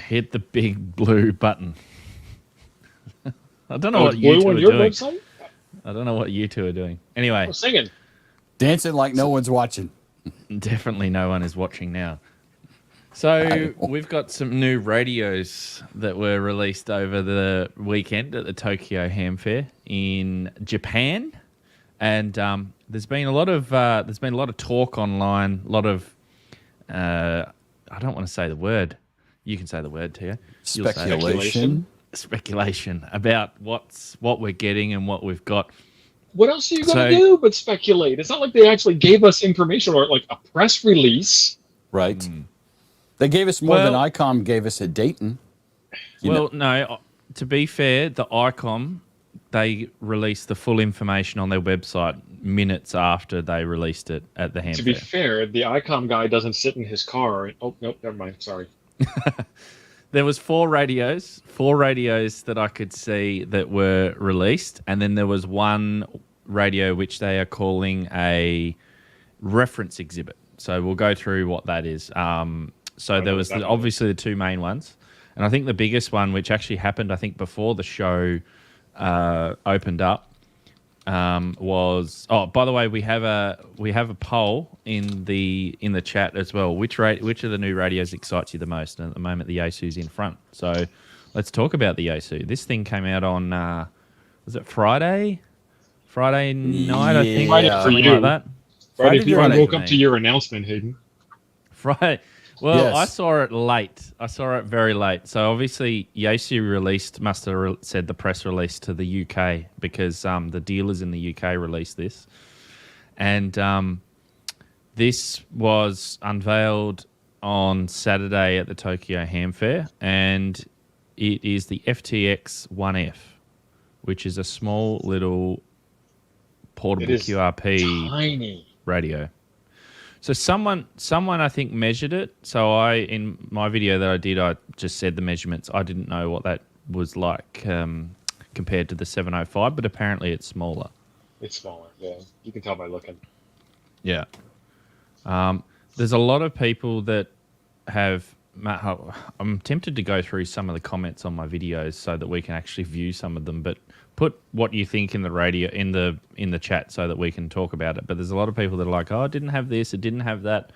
hit the big blue button. I don't know Oh, what it's you blue two on are your doing. website? I don't know what you two are doing. Anyway, Oh, singing. Dancing like no one's watching. definitely no one is watching now. So we've got some new radios that were released over the weekend at the Tokyo Hamfair in Japan, and there's been a lot of talk online. A lot of I don't want to say the word. You can say the word, Tia. You'll say it. Speculation. Speculation about what we're getting and what we've got. What else are you going So- to do but speculate? It's not like they actually gave us information or like a press release. Right. They gave us more than Well- Icom gave us at Dayton. No. To be fair, the Icom, they released the full information on their website minutes after they released it at the To be Hamfair. fair, the Icom guy doesn't sit in his car. Oh, nope, never mind. Sorry. There was four radios that I could see that were released, and then there was one radio which they are calling a reference exhibit. So we'll go through what that is. So there was obviously the two main ones, and I think the biggest one, which actually happened, I think before the show opened up, was. Oh, by the way, we have a poll in the chat as well. Which of the new radios excites you the most? And at the moment, the Yaesu's in front. So let's talk about the Yaesu. This thing came out on was it Friday? Friday night, I think. Friday for Something you. like that. Friday, if you Friday woke for up me. to your announcement, Hayden. Friday. Well, Yes. I saw it late. I saw it very late. So obviously, Yaesu must have said the press release to the UK because the dealers in the UK released this, and this was unveiled on Saturday at the Tokyo Hamfair, and it is the FTX 1F, which is a small little portable It is QRP tiny. radio. So someone I think measured it. So in my video that I did, I just said the measurements. I didn't know what that was like compared to the 705, but apparently it's smaller. It's smaller. Yeah, you can tell by looking. Yeah. There's a lot of people that have. I'm tempted to go through some of the comments on my videos so that we can actually view some of them. But put what you think in the radio in the chat so that we can talk about it. But there's a lot of people that are like, "Oh, it didn't have this, it didn't have that."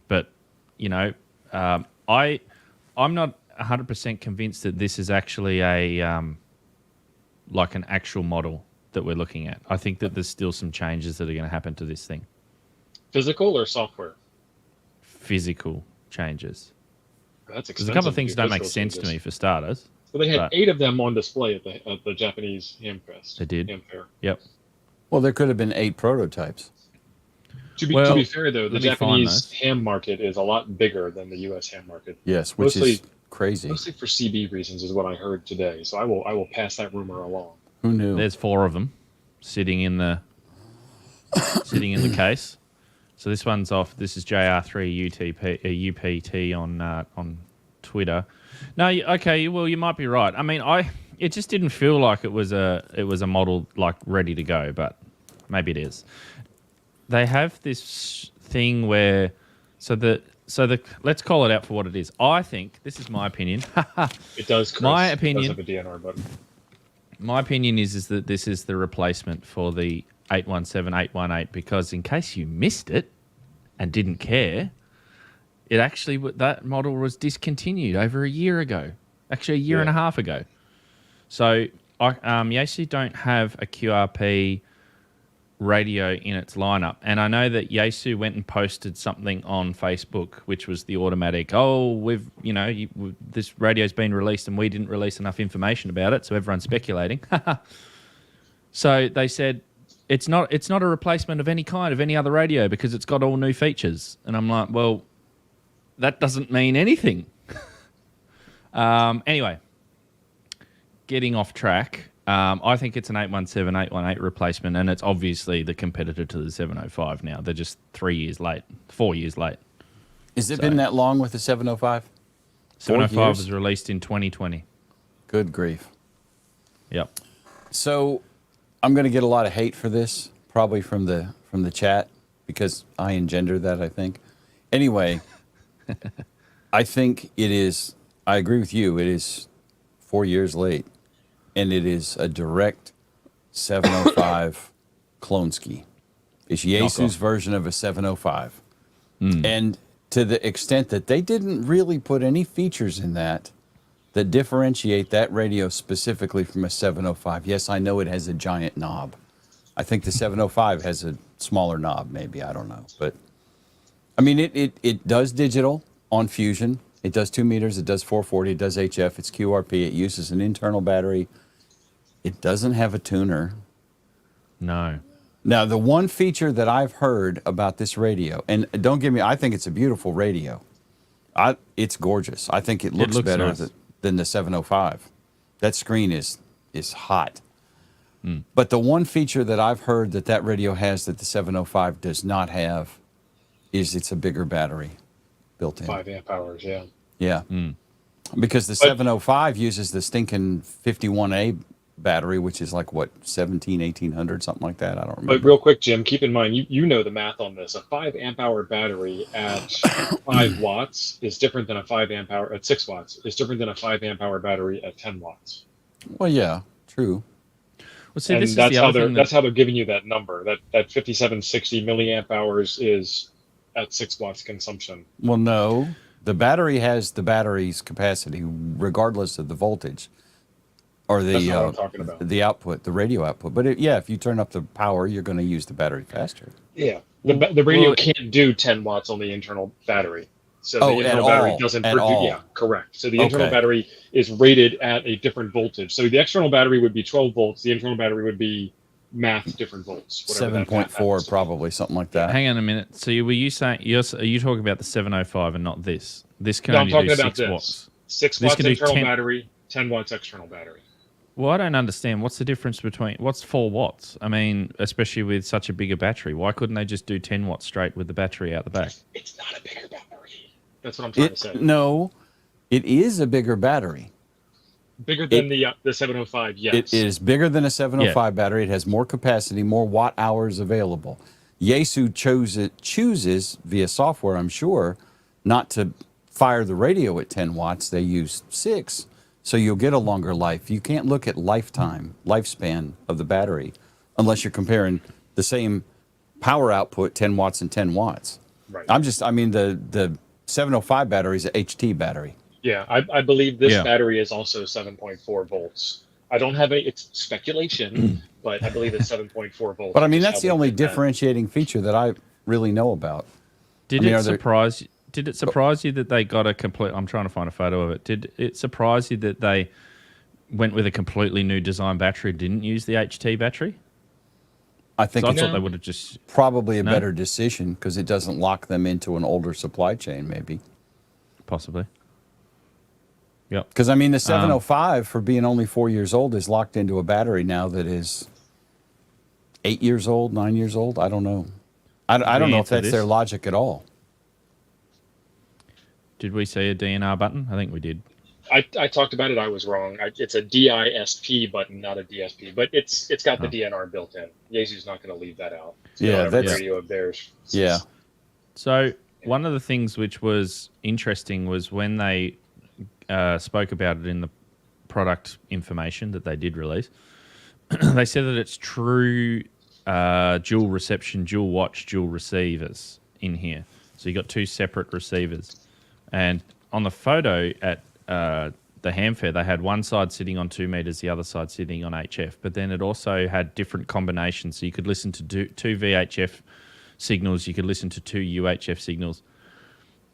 But you know, I'm not 100% convinced that this is actually a like an actual model that we're looking at. I think that there's still some changes that are going to happen to this thing. Physical or software? Physical changes. That's There's expensive. a couple of to do things that don't make physical sense to changes. me for starters. So they had but 8 of them on display at the Japanese Hamfest. They did. Hamfair. Yep. Well, there could have been 8 prototypes. To be Well, fair, though, the let me find Japanese those. ham market is a lot bigger than the U.S. ham market. Yes, which is crazy. Mostly for CB reasons, is what I heard today. So I will pass that rumor along. Who knew? There's 4 of them sitting in the case. So this one's off. This is JR3 UPT on Twitter. No, okay. Well, you might be right. I mean, it just didn't feel like it was a model like ready to go, but maybe it is. They have this thing where let's call it out for what it is. I think this is my opinion. It does. Chris. My It opinion- does have a DNR button. My opinion is that this is the replacement for the 817, 818, because in case you missed it and didn't care, it actually, that model was discontinued over a year ago. Actually, a year and a half ago. So, Yaesu don't have a QRP radio in its lineup. And I know that Yaesu went and posted something on Facebook, which was the automatic, this radio's been released and we didn't release enough information about it, so everyone's speculating. So they said, it's not a replacement of any kind, of any other radio, because it's got all new features. And I'm like, well, that doesn't mean anything. Anyway, getting off track, I think it's an 817, 818 replacement, and it's obviously the competitor to the 705 now. They're just 4 years late. Has it been that long with the 705? 705 years? was released in 2020. Good grief. Yep. So I'm going to get a lot of hate for this, probably from the chat, because I engendered that, I think. Anyway, I think it is. I agree with you. It is 4 years late, and it is a direct 705 clone ski. It's Yaesu's version of a 705, and to the extent that they didn't really put any features in that differentiate that radio specifically from a 705. Yes, I know it has a giant knob. I think the 705 has a smaller knob, maybe. I don't know. But, I mean, it does digital on Fusion. It does 2 meters. It does 440. It does HF. It's QRP. It uses an internal battery. It doesn't have a tuner. No. Now, the one feature that I've heard about this radio, and don't get me, I think it's a beautiful radio. It's gorgeous. I think it looks better nice. than the 705. That screen is hot. But the one feature that I've heard that radio has that the 705 does not have is it's a bigger battery built in. 5 amp hours, yeah. Yeah. Because the 705 uses the stinking 51A battery, which is like, what, 1800, something like that? I don't remember. But real quick, Jim, keep in mind, you know the math on this. A 5 amp hour battery at 5 watts is different than a 5 amp hour at 6 watts. It's different than a 5 amp hour battery at 10 watts. Well, yeah, true. Well, see, And this is that's the how other thing that's how they're giving you that number. That 5760 milliamp hours is at 6 watts consumption. Well, no. The battery has the battery's capacity regardless of the voltage or That's not what I'm talking about. the output, the radio output. But if you turn up the power, you're going to use the battery faster. Yeah. The radio can't do 10 watts on the internal battery. So the internal battery doesn't produce. Yeah, correct. So the internal battery is rated at a different voltage. So the external battery would be 12 volts. The internal battery would be different volts. 7.4 probably, something like that. Hang on a minute. So were you saying, are you talking about the 705 and not this? This can No, only I'm talking do about 6 watts. 6 This watts can do internal 10 battery, 10 watts external battery. Well, I don't understand. What's the difference between, what's 4 watts? I mean, especially with such a bigger battery. Why couldn't they just do 10 watts straight with the battery out the back? It's not a bigger battery. That's what I'm trying to say. No, it is a bigger battery. Bigger than the 705, yes. It is bigger than a 705 battery. It has more capacity, more watt hours available. Yaesu chooses via software, I'm sure, not to fire the radio at 10 watts. They use 6, so you'll get a longer life. You can't look at lifespan of the battery, unless you're comparing the same power output, 10 watts and 10 watts. Right. The 705 battery is an HT battery. Yeah, I believe this battery is also 7.4 volts. I don't have it's speculation, but I believe it's 7.4 volts. But I mean, that's the only differentiating feature that I really know about. Did it surprise you that they got a complete, I'm trying to find a photo of it. Did it surprise you that they went with a completely new design battery, didn't use the HT battery? I think I thought they would have just probably a better decision because it doesn't lock them into an older supply chain, maybe. Possibly. Yep. Because I mean, the 705 for being only 4 years old is locked into a battery now that is 8 years old, 9 years old. I don't know. I don't know if that's their logic at all. Did we say a DNR button? I think we did. I talked about it. I was wrong. It's a DISP button, not a DSP, but it's got the DNR built in. Yaesu's not going to leave that out. That's radio of theirs. Yeah. So one of the things which was interesting was when they spoke about it in the product information that they did release. They said that it's true dual reception, dual watch, dual receivers in here. So you got 2 separate receivers, and on the photo at the Hamfair, they had one side sitting on 2 meters, the other side sitting on HF. But then it also had different combinations. So you could listen to 2 VHF signals, you could listen to 2 UHF signals,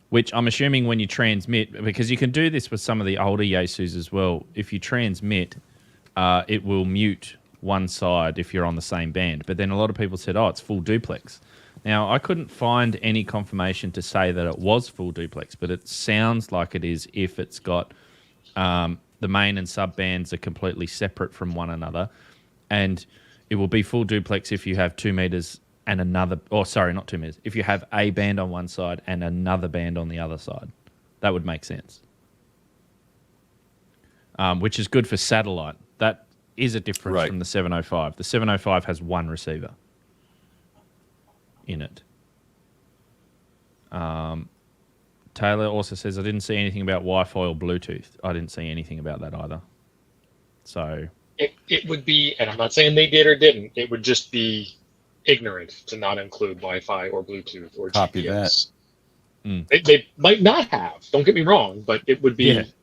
which I'm assuming when you transmit, because you can do this with some of the older Yaesus as well. If you transmit, it will mute one side if you're on the same band. But then a lot of people said, oh, it's full duplex. Now, I couldn't find any confirmation to say that it was full duplex, but it sounds like it is if it's got the main and sub bands are completely separate from one another. And it will be full duplex if you have 2 meters and another, not 2 meters, if you have a band on one side and another band on the other side. That would make sense. Which is good for satellite. That is a difference from the 705. The 705 has 1 receiver in it. Taylor also says, I didn't see anything about Wi-Fi or Bluetooth. I didn't see anything about that either. So it would be, and I'm not saying they did or didn't, it would just be ignorant to not include Wi-Fi or Bluetooth or Copy GPS. that. They might not have, don't get me wrong, but it would be it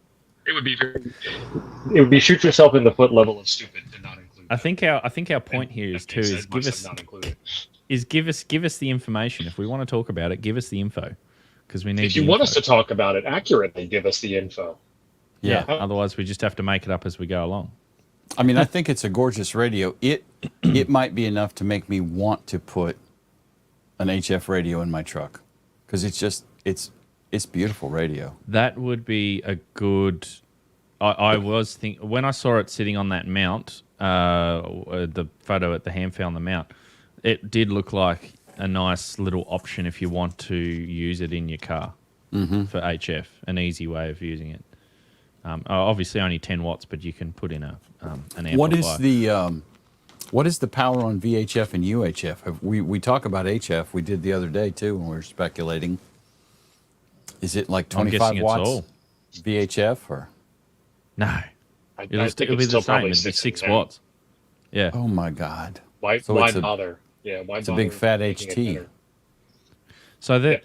would be shoot yourself in the foot level of stupid to not include that. I think our point here is too is give us the information. If we want to talk about it, give us the info. Because we need. If you want us to talk about it accurately, give us the info. Yeah. Otherwise, we just have to make it up as we go along. I mean, I think it's a gorgeous radio. It might be enough to make me want to put an HF radio in my truck because it's beautiful radio. That would be a good. I was thinking when I saw it sitting on that mount, the photo at the Hamfair on the mount, it did look like a nice little option if you want to use it in your car for HF, an easy way of using it. Obviously only 10 watts, but you can put in an amplifier. What is the power on VHF and UHF? We talk about HF. We did the other day too when we were speculating. Is it like 25 watts VHF or? No, it'll be the same. It'll be 6 watts. Yeah. Oh my God. Why bother? Yeah, why it's a big fat HT. So the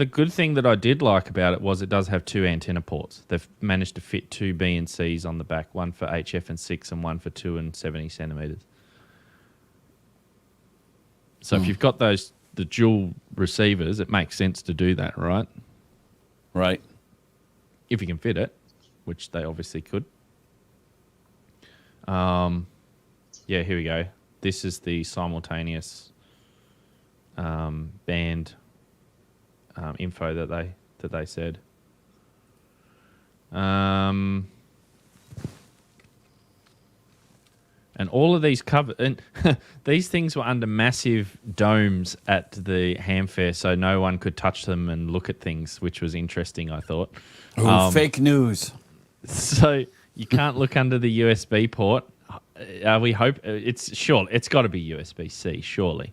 good thing that I did like about it was it does have 2 antenna ports. They've managed to fit 2 B and Cs on the back, one for HF and 6 and one for 2 and 70 centimeters. So if you've got the dual receivers, it makes sense to do that, right? Right. If you can fit it, which they obviously could. Yeah, here we go. This is the simultaneous band info that they said. And all of these and these things were under massive domes at the Hamfair, so no one could touch them and look at things, which was interesting, I thought. Fake news. So you can't look under the USB port. We hope it's got to be USB-C, surely,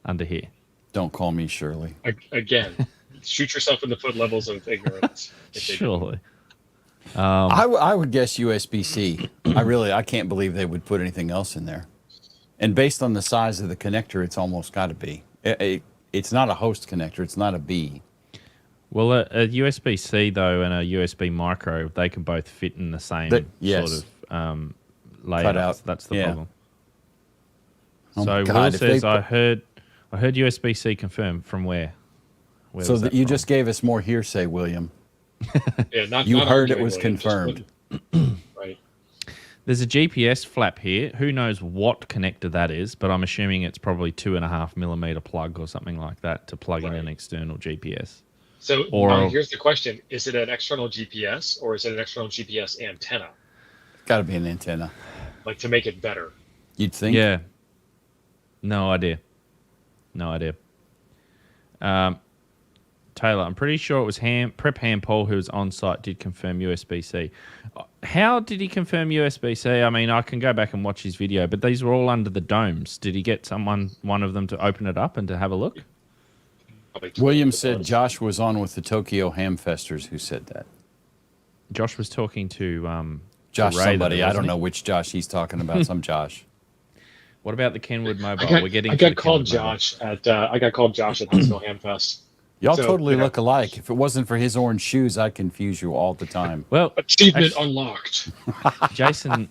under here. Don't call me Shirley. Again, shoot yourself in the foot levels of ignorance. Surely. I would guess USB-C. I can't believe they would put anything else in there. And based on the size of the connector, it's almost got to be. It's not a host connector. It's not a B. Well, a USB-C, though, and a USB micro, they can both fit in the same sort of layout. Cut out. That's the problem. Oh so God, Will says, I heard USB-C confirmed from where? So that you just gave us more hearsay, William. Yeah, not heard it was confirmed. Right. There's a GPS flap here. Who knows what connector that is, but I'm assuming it's probably 2.5 millimeter plug or something like that to plug in an external GPS. So here's the question. Is it an external GPS or is it an external GPS antenna? Got to be an antenna. Like to make it better. You'd think? Yeah. No idea. Taylor, I'm pretty sure it was Prep Ham Paul who was on site did confirm USB-C. How did he confirm USB-C? I mean, I can go back and watch his video, but these were all under the domes. Did he get one of them to open it up and to have a look? William said Josh was on with the Tokyo Hamfesters who said that. Josh was talking to Josh Ray somebody. I don't know which Josh he's talking about. Some Josh. What about the Kenwood Mobile? I got called Josh at Huntsville Hamfest. Y'all totally look alike. If it wasn't for his orange shoes, I'd confuse you all the time. Well, achievement unlocked. Jason,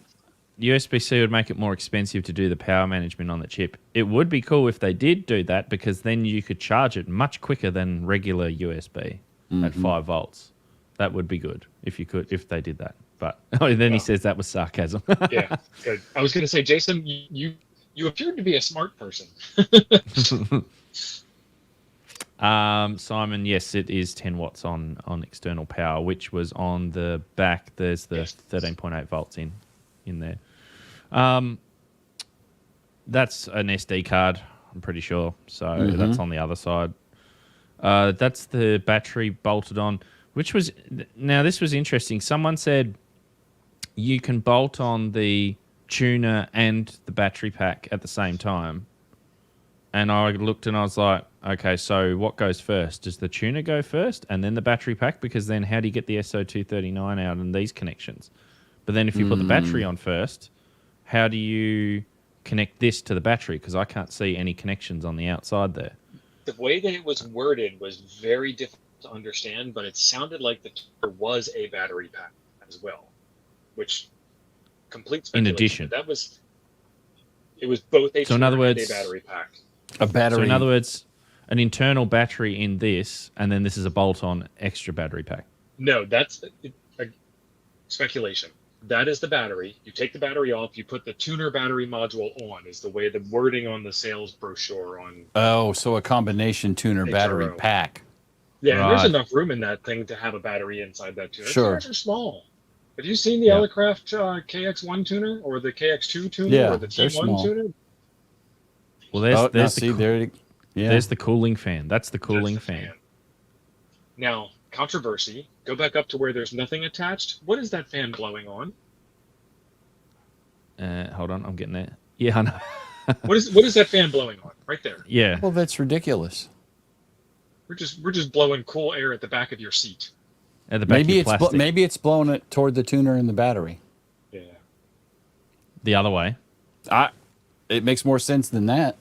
USB-C would make it more expensive to do the power management on the chip. It would be cool if they did do that because then you could charge it much quicker than regular USB at 5 volts. That would be good if they did that. But then he says that was sarcasm. Yeah, good. I was going to say, Jason, you appeared to be a smart person. Simon, yes, it is 10 watts on external power, which was on the back. There's the 13.8 volts in there. That's an SD card, I'm pretty sure. So that's on the other side. That's the battery bolted on, this was interesting. Someone said you can bolt on the tuner and the battery pack at the same time. And I looked and I was like, okay, so what goes first? Does the tuner go first and then the battery pack? Because then how do you get the SO239 out in these connections? But then if you put the battery on first, how do you connect this to the battery? Because I can't see any connections on the outside there. The way that it was worded was very difficult to understand, but it sounded like there was a battery pack as well, which complete speculation. In addition. It was both a so in other words, and a battery pack. A battery. So in other words, an internal battery in this, and then this is a bolt-on extra battery pack. No, that's a speculation. That is the battery. You take the battery off. You put the tuner battery module on. Is the way the wording on the sales brochure on. Oh, so a combination tuner battery pack. Yeah, and there's enough room in that thing to have a battery inside that tuner. Sure. Those are small. Have you seen the Elecraft KX1 tuner or the KX2 tuner or the T1 tuner? Well, there's the cooling fan. That's the cooling fan. Now, controversy. Go back up to where there's nothing attached. What is that fan blowing on? Hold on, I'm getting there. Yeah, I know. what is that fan blowing on? Right there. Yeah. Well, that's ridiculous. We're just blowing cool air at the back of your seat. At the back maybe it's blowing it toward the tuner and the battery. Yeah. The other way. It makes more sense than that.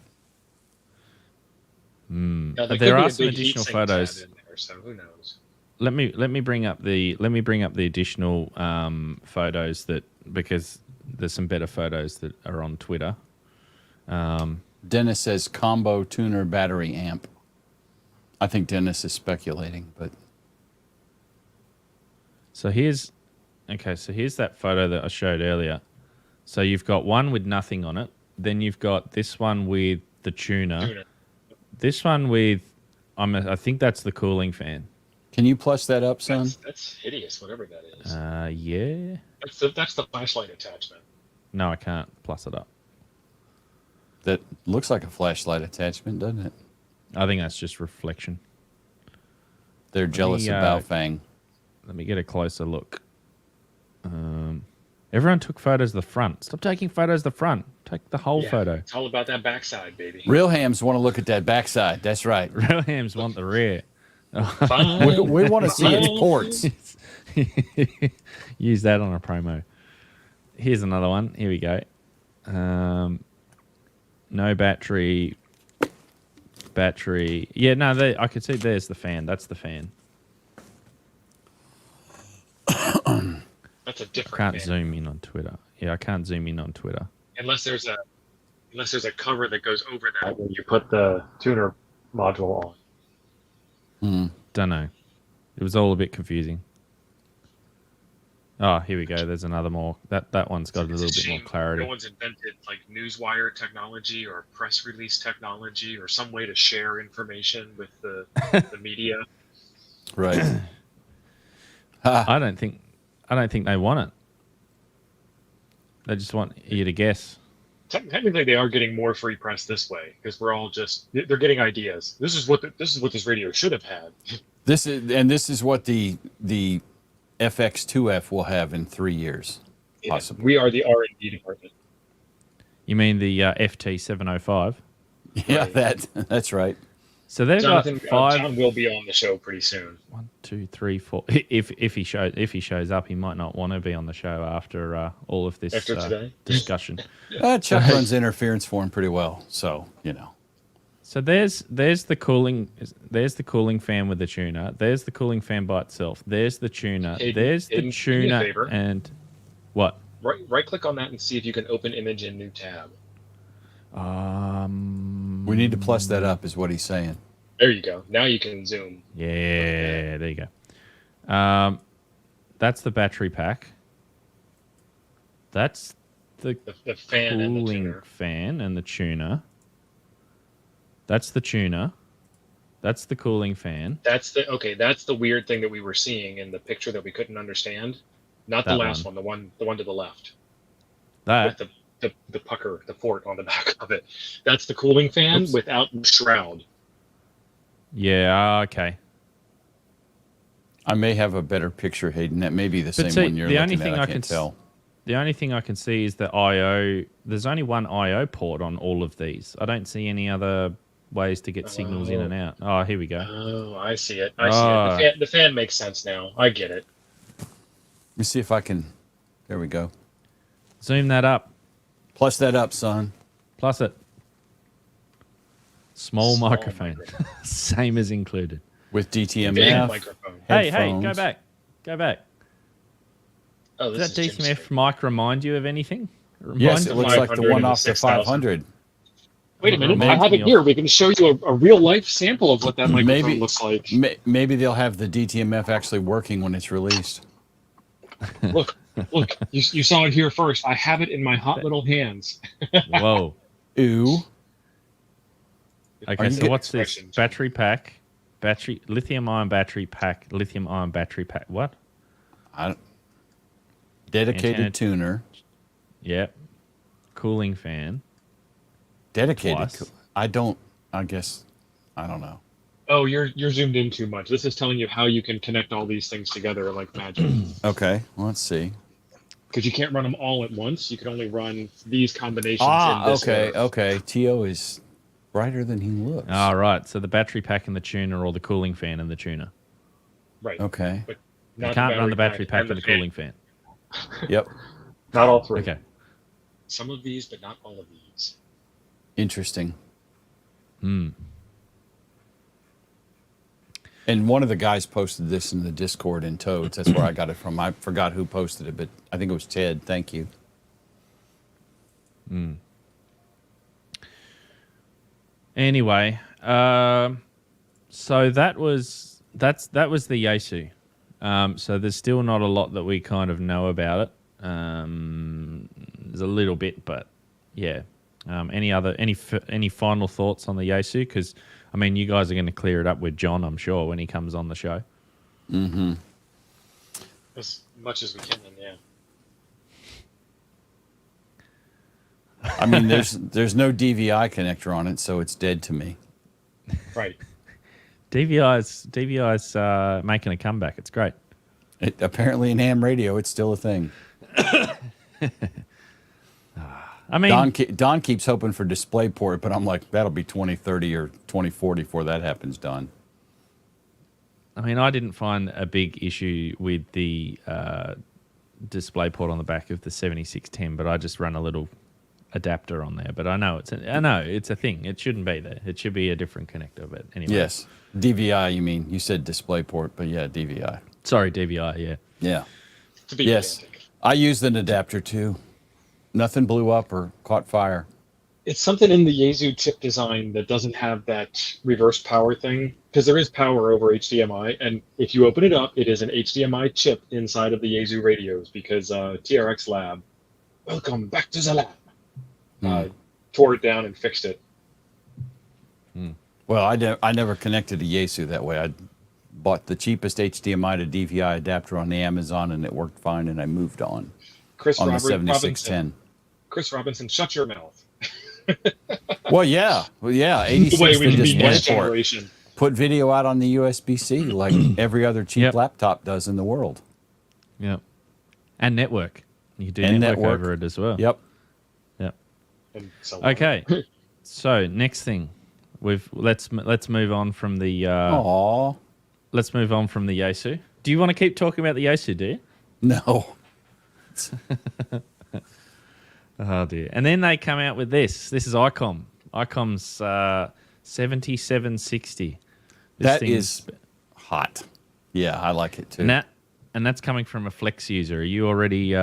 Now, there are some additional photos. In there, so who knows? Let me bring up the additional photos because there's some better photos that are on Twitter. Dennis says combo tuner battery amp. I think Dennis is speculating, but so here's that photo that I showed earlier. So you've got one with nothing on it. Then you've got this one with the tuner. This one with I think that's the cooling fan. Can you plus that up, son? That's hideous, whatever that is. Yeah. That's the flashlight attachment. No, I can't plus it up. That looks like a flashlight attachment, doesn't it? I think that's just reflection. They're jealous of Baofeng. Let me get a closer look. Everyone took photos of the front. Stop taking photos of the front. Take the whole photo. It's all about that backside, baby. Real hams want to look at that backside. That's right. Real hams want the rear. We want to see its ports. Use that on a promo. Here's another one. Here we go. No battery. Battery. Yeah, no, I could see there's the fan. That's the fan. That's a different. I can't zoom in on Twitter. Yeah, I can't zoom in on Twitter. Unless there's a cover that goes over that when you put the tuner module on. Don't know. It was all a bit confusing. Oh, here we go. There's another more. That one's got a little bit more clarity. No one's invented like newswire technology or press release technology or some way to share information with the media. Right. I don't think they want it. They just want you to guess. Technically, they are getting more free press this way because they're getting ideas. This is what this radio should have had. This is what the FX2F will have in 3 years. Yeah, possibly. We are the R&D department. You mean the FT705? Yeah, right. That's right. So they've got 5. John will be on the show pretty soon. 1, 2, 3, 4. If he shows up, he might not want to be on the show after all of this discussion. Chuck runs interference for him pretty well, so you know. So there's the cooling fan with the tuner. There's the cooling fan by itself. There's the tuner. There's the tuner and what? Right click on that and see if you can open image in new tab. We need to plus that up, is what he's saying. There you go. Now you can zoom. Yeah, there you go. That's the battery pack. That's the fan cooling and the fan and the tuner. That's the tuner. That's the cooling fan. That's the weird thing that we were seeing in the picture that we couldn't understand. Not the last one, the one to the left. That with the pucker, the port on the back of it. That's the cooling fan without the shroud. Yeah, okay. I may have a better picture, Hayden. That may be the same one you're looking at. I can't tell. The only thing I can see is the I/O. There's only one I/O port on all of these. I don't see any other ways to get signals in and out. Oh, here we go. Oh, I see it. I see it. The fan makes sense now. I get it. Let me see if I can. There we go. Zoom that up. Plus that up, son. Plus it. Small microphone. Same as included. With DTMF. Big microphone. Hey, go back. Go back. Oh, Does that DTMF mic remind you of anything? Yes, it looks like the one off the 500. Wait a minute. I have it here. We can show you a real-life sample of what that microphone looks like. Maybe they'll have the DTMF actually working when it's released. Look. You saw it here first. I have it in my hot little hands. Whoa. Ooh. Okay, so what's this? Battery pack. Lithium-ion battery pack. Lithium-ion battery pack. What? Dedicated tuner. Yep. Cooling fan. Dedicated. I guess. I don't know. Oh, you're zoomed in too much. This is telling you how you can connect all these things together like magic. Okay, let's see. Because you can't run them all at once. You can only run these combinations in this order. Okay. T.O. is brighter than he looks. All right. So the battery pack and the tuner, or the cooling fan and the tuner. Right. Okay. But you can't run the battery pack and the cooling fan. Yep. Not all three. Okay. Some of these, but not all of these. Interesting. Hmm. And one of the guys posted this in the Discord in Toads. That's where I got it from. I forgot who posted it, but I think it was Ted. Thank you. Anyway, so that was the Yaesu. So there's still not a lot that we kind of know about it. There's a little bit, but yeah. Any final thoughts on the Yaesu? Because I mean, you guys are going to clear it up with John, I'm sure, when he comes on the show. Mm-hmm. As much as we can, yeah. I mean, there's no DVI connector on it, so it's dead to me. Right. DVI's making a comeback. It's great. Apparently in ham radio, it's still a thing. I mean, Don keeps hoping for DisplayPort, but I'm like, that'll be 2030 or 2040 before that happens, Don. I mean, I didn't find a big issue with the DisplayPort on the back of the 7610, but I just run a little adapter on there. But I know it's a thing. It shouldn't be there. It should be a different connector. But anyway. Yes, DVI. You mean you said DisplayPort, but yeah, DVI. Sorry, DVI. Yeah. Yeah. Yes, pedantic. I used an adapter too. Nothing blew up or caught fire. It's something in the Yaesu chip design that doesn't have that reverse power thing, because there is power over HDMI, and if you open it up, it is an HDMI chip inside of the Yaesu radios, because TRX Lab, welcome back to the lab, tore it down and fixed it. Well, I never connected to Yaesu that way. I bought the cheapest HDMI to DVI adapter on the Amazon, and it worked fine, and I moved on. The 7610. Chris Robinson, shut your mouth. Well, yeah. 86 the way for we need next DisplayPort. generation. Put video out on the USB-C like every other cheap laptop does in the world. Yep. And network. You can do network over it as well. Yep. And so Okay. So next thing, let's move on from the let's move on from the Yaesu. Do you want to keep talking about the Yaesu? Do you? No. Oh dear. And then they come out with this. This is Icom. Icom's 7760. That is hot. Yeah, I like it too. And that's coming from a Flex user. Are you already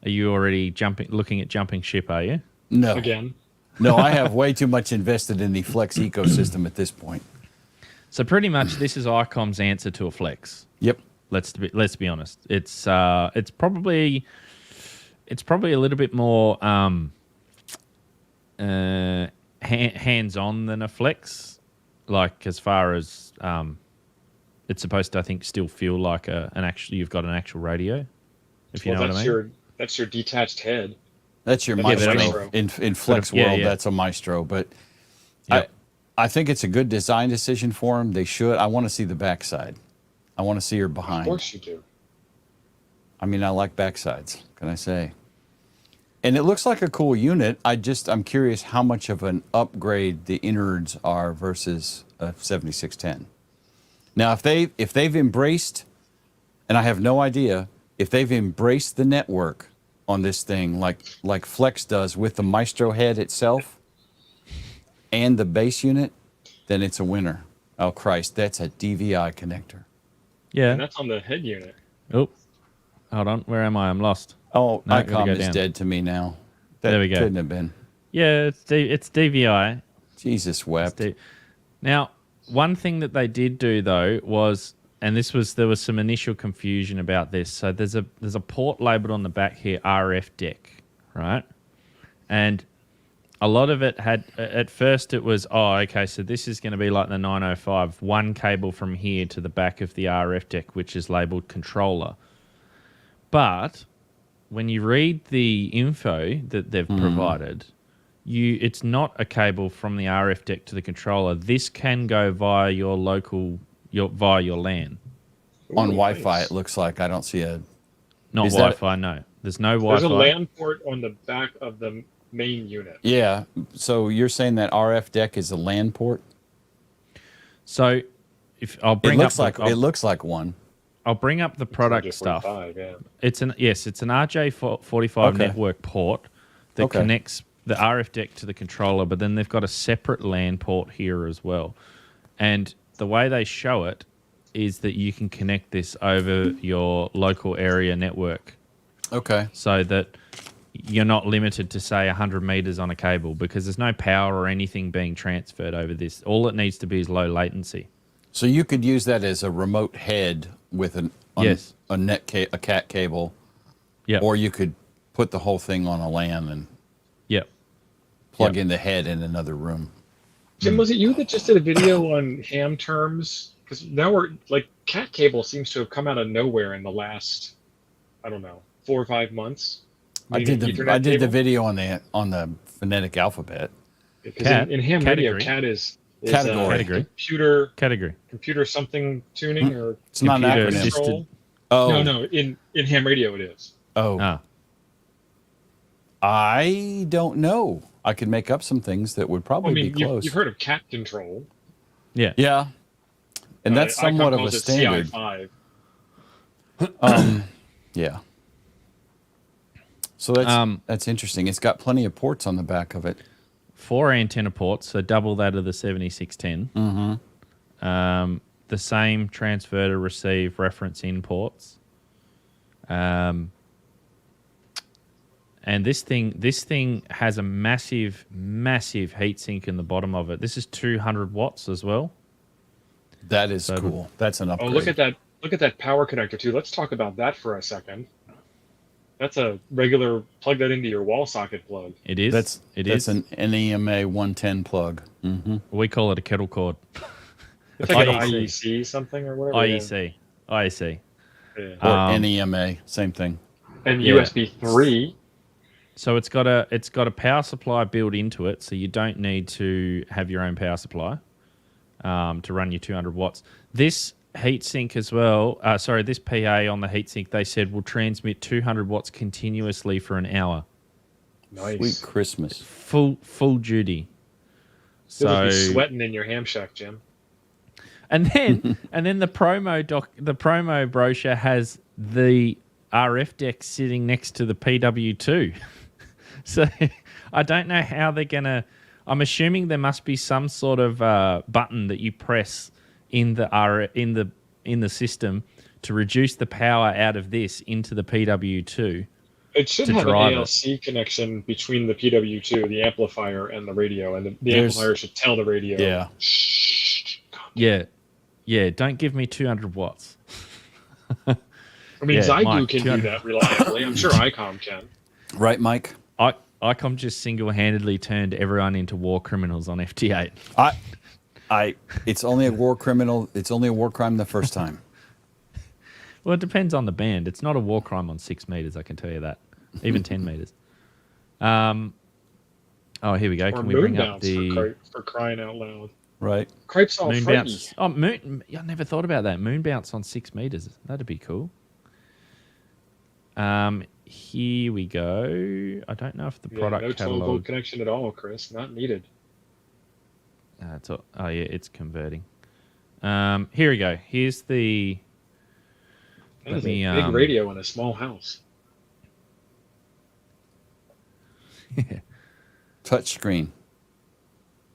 looking at jumping ship, are you? No. Again. No, I have way too much invested in the Flex ecosystem at this point. So pretty much this is Icom's answer to a Flex. Yep. Let's be honest. It's probably a little bit more hands-on than a Flex. Like as far as it's supposed to, I think, still feel like you've got an actual radio. If you know what I mean. That's your detached head. That's your Maestro. In Flex world, that's a Maestro. But I think it's a good design decision for them. They should. I want to see the backside. I want to see her behind. Of course you do. I mean, I like backsides. Can I say? And it looks like a cool unit. I'm curious how much of an upgrade the innards are versus a 7610. Now, if they've embraced, and I have no idea if they've embraced the network on this thing like Flex does with the Maestro head itself and the base unit, then it's a winner. Oh Christ, that's a DVI connector. Yeah. And that's on the head unit. Oh, hold on. Where am I? I'm lost. Oh, No, gotta Icom go is down. dead to me now. That There we go. couldn't have been. Yeah, it's DVI. Jesus wept. Now, one thing that they did do though was, and there was some initial confusion about this. So there's a port labeled on the back here, RF deck, right? And a lot of it had, at first it was, oh, okay, so this is going to be like the 905, one cable from here to the back of the RF deck, which is labeled controller. But when you read the info that they've provided, it's not a cable from the RF deck to the controller. This can go via your via your LAN. On Wi-Fi, it looks like. I don't see a... Not Is Wi-Fi, no. There's no Wi-Fi. There's a LAN port on the back of the main unit. Yeah, so you're saying that RF deck is a LAN port? So if I'll bring It looks like one. I'll bring up the product stuff. Yeah. It's an RJ45 network port that connects the RF deck to the controller, but then they've got a separate LAN port here as well. And the way they show it is that you can connect this over your local area network. Okay. So that you're not limited to, say, 100 meters on a cable, because there's no power or anything being transferred over this. All it needs to be is low latency. So you could use that as a remote head with a cat cable. Yeah. Or you could put the whole thing on a LAN and plug in the head in another room. Jim, was it you that just did a video on ham terms? Because now cat cable seems to have come out of nowhere in the last, I don't know, 4 or 5 months. I did the video on the phonetic alphabet. Because in ham radio, cat is category. Computer something tuning or it's not an acronym. Control. Oh No, in ham radio it is. I don't know. I could make up some things that would probably be close. You've heard of cat control. Yeah. And that's somewhat of a standard. CI5. Yeah. So that's interesting. It's got plenty of ports on the back of it. 4 antenna ports, so double that of the 7610. Mm-hmm. The same transfer to receive reference in ports. And this thing has a massive, massive heatsink in the bottom of it. This is 200 watts as well. That is cool. That's an upgrade. Oh, look at that! Look at that power connector too. Let's talk about that for a second. That's a regular plug that into your wall socket plug. It is. That's an NEMA 110 plug. Mm-hmm. We call it a kettle cord. It's like an IEC something or whatever. IEC. Yeah. Or NEMA, same thing. And USB 3. So it's got a power supply built into it, so you don't need to have your own power supply to run your 200 watts. This heatsink as well, this PA on the heatsink, they said will transmit 200 watts continuously for an hour. Nice. Sweet Christmas. Full duty. You'll be sweating in your ham shack, Jim. And then the promo brochure has the RF deck sitting next to the PW2. So I don't know how they're gonna. I'm assuming there must be some sort of button that you press in the system to reduce the power out of this into the PW2. It should have an ALC connection between the PW2, the amplifier, and the radio, and the amplifier should tell the radio. Yeah. Shh. Yeah. Don't give me 200 watts. I mean, Zygu Mike, can do that reliably. I'm sure Icom can. Right, Mike? Icom just single-handedly turned everyone into war criminals on FT8. It's only a war criminal. It's only a war crime the first time. Well, it depends on the band. It's not a war crime on 6 meters, I can tell you that. Even 10 meters. Here we go. Or can we bring up for crying out loud? Right. Cripe's all moon Freddy. bounce. Oh, I never thought about that. Moon bounce on 6 meters. That'd be cool. Here we go. I don't know if the product no 12 volt catalog. connection at all, Chris. Not needed. Oh yeah, it's converting. Here we go. Here's the. That is a big radio in a small house. Touchscreen.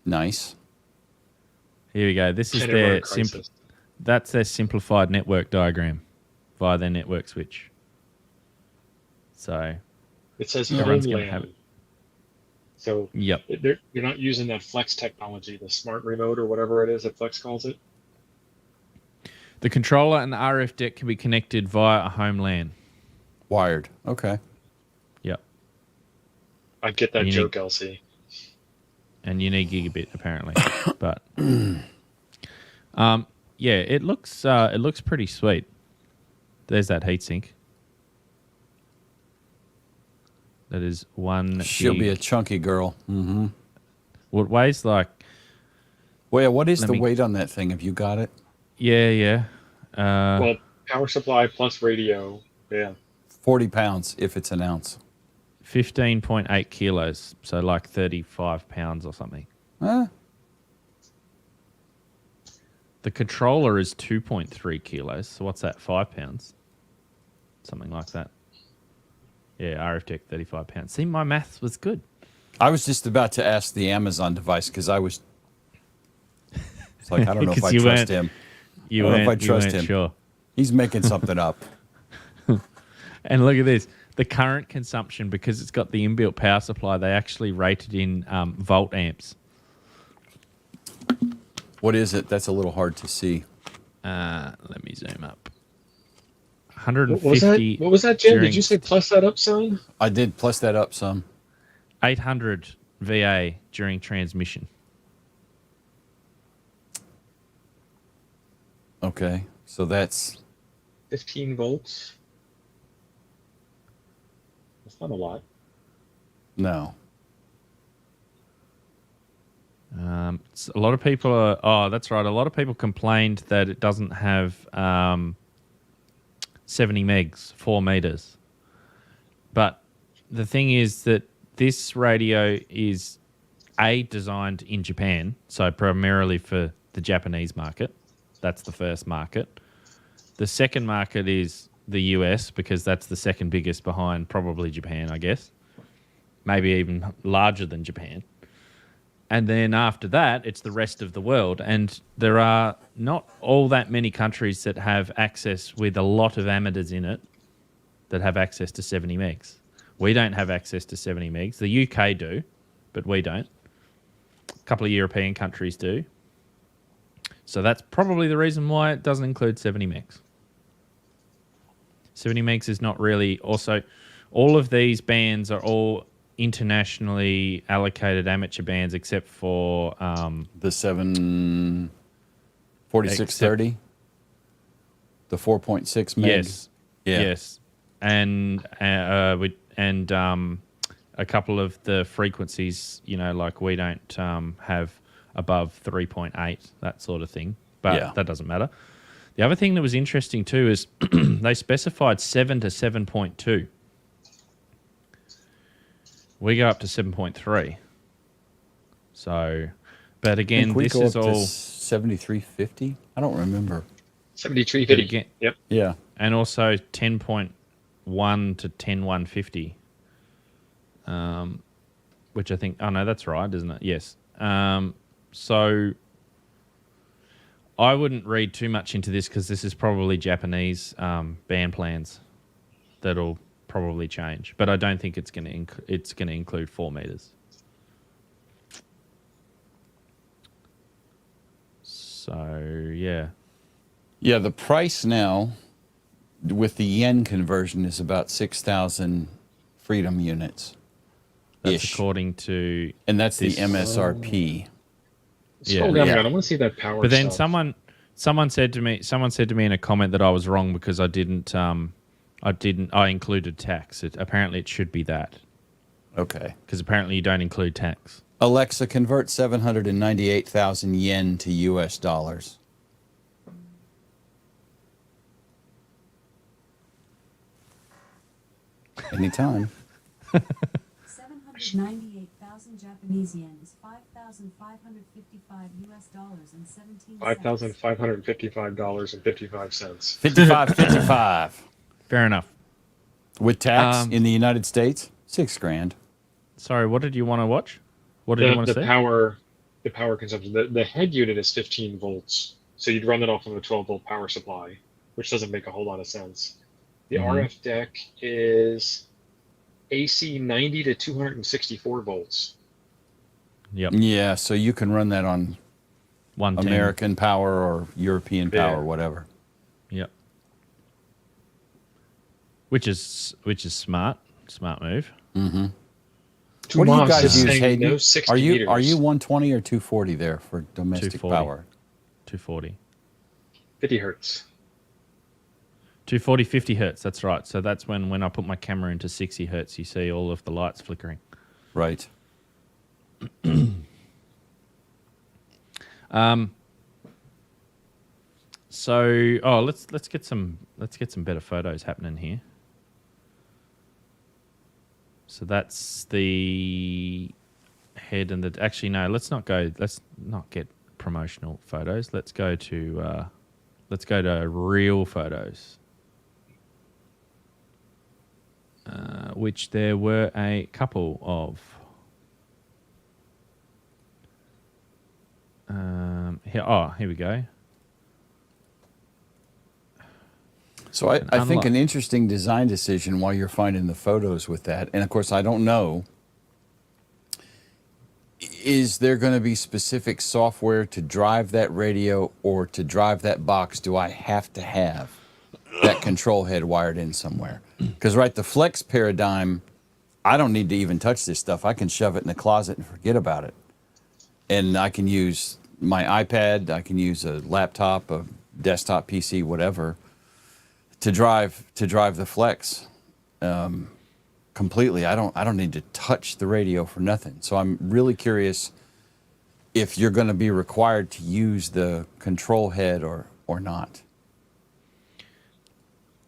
Nice. Here we go. This is that's their simplified network diagram via their network switch. So it says everyone's going to have it. So yep. You're not using that Flex technology, the smart remote or whatever it is that Flex calls it. The controller and the RF deck can be connected via a home LAN. Wired. Okay. Yep. I get that joke, LC. And you need gigabit apparently, but yeah, it looks pretty sweet. There's that heatsink. That is one. She'll be a chunky girl. Mm-hmm. What weighs like? Well, yeah, what is the weight on that thing? Have you got it? Yeah. Well, power supply plus radio. Yeah. 40 pounds if it's an ounce. 15.8 kilos, so like 35 pounds or something. Huh? The controller is 2.3 kilos, so what's that, 5 pounds? Something like that. Yeah, RF Deck, 35 pounds. See, my maths was good. I was just about to ask the Amazon device because I was... It's like, I don't know if I trust him. I don't know if I trust him. Sure. He's making something up. And look at this. The current consumption, because it's got the inbuilt power supply, they actually rated in volt amps. What is it? That's a little hard to see. Let me zoom up. 150. What was that, Jim? Did you say plus that up some? I did plus that up some. 800 VA during transmission. Okay, so that's 15 volts. That's not a lot. No. A lot of people are... Oh, that's right. A lot of people complained that it doesn't have 70 megs, 4 meters. But the thing is that this radio is designed in Japan, so primarily for the Japanese market. That's the first market. The second market is the US, because that's the second biggest behind probably Japan, I guess. Maybe even larger than Japan. And then after that, it's the rest of the world. And there are not all that many countries that have access with a lot of amateurs in it that have access to 70 megs. We don't have access to 70 megs. The UK do, but we don't. A couple of European countries do. So that's probably the reason why it doesn't include 70 megs. 70 megs is not really... Also, all of these bands are all internationally allocated amateur bands except for... the 74630? The 4.6 meg? Yes. Yeah. Yes. And a couple of the frequencies, like we don't have above 3.8, that sort of thing. But that doesn't matter. The other thing that was interesting too is they specified 7 to 7.2. We go up to 7.3. So, but again, this is all 7350. I don't remember. 7350. Yep. Yeah. And also 10.1 to 10150. Which I think. Oh no, that's right, isn't it? Yes. So I wouldn't read too much into this because this is probably Japanese band plans that'll probably change. But I don't think it's going to include 4 meters. So yeah. Yeah, the price now with the yen conversion is about 6,000 Freedom units. That's according to... And that's the MSRP. Scroll down again. I want to see that power. But then someone said to me in a comment that I was wrong because I included tax. Apparently it should be that. Okay. Because apparently you don't include tax. Alexa, convert 798,000 yen to US dollars. Anytime. 798,000 Japanese yen is $5,555 and 17 cents. $5,555.55. 55. Fair enough. With tax in the United States, $6,000. Sorry, what did you want to watch? What did you want to see? The power consumption. The head unit is 15 volts, so you'd run it off of a 12-volt power supply, which doesn't make a whole lot of sense. The RF deck is AC 90 to 264 volts. Yep. Yeah, so you can run that on 110. American power or European power, whatever. Yep. Which is smart move. Mm-hmm. What do you guys use, Hayden? No 60 are you meters. 120 or 240 there for domestic 240. power? 240. 50 hertz. 240, 50 hertz. That's right. So that's when I put my camera into 60 hertz, you see all of the lights flickering. Right. Let's get some better photos happening here. So that's the head and the. Actually, no. Let's not get promotional photos. Let's go to real photos, which there were a couple of. Here we go. So I think an interesting design decision while you're finding the photos with that, and of course I don't know, is there going to be specific software to drive that radio or to drive that box? Do I have to have that control head wired in somewhere? Because the Flex paradigm, I don't need to even touch this stuff. I can shove it in the closet and forget about it. And I can use my iPad, I can use a laptop, a desktop PC, whatever, to drive the Flex completely. I don't need to touch the radio for nothing. So I'm really curious if you're going to be required to use the control head or not.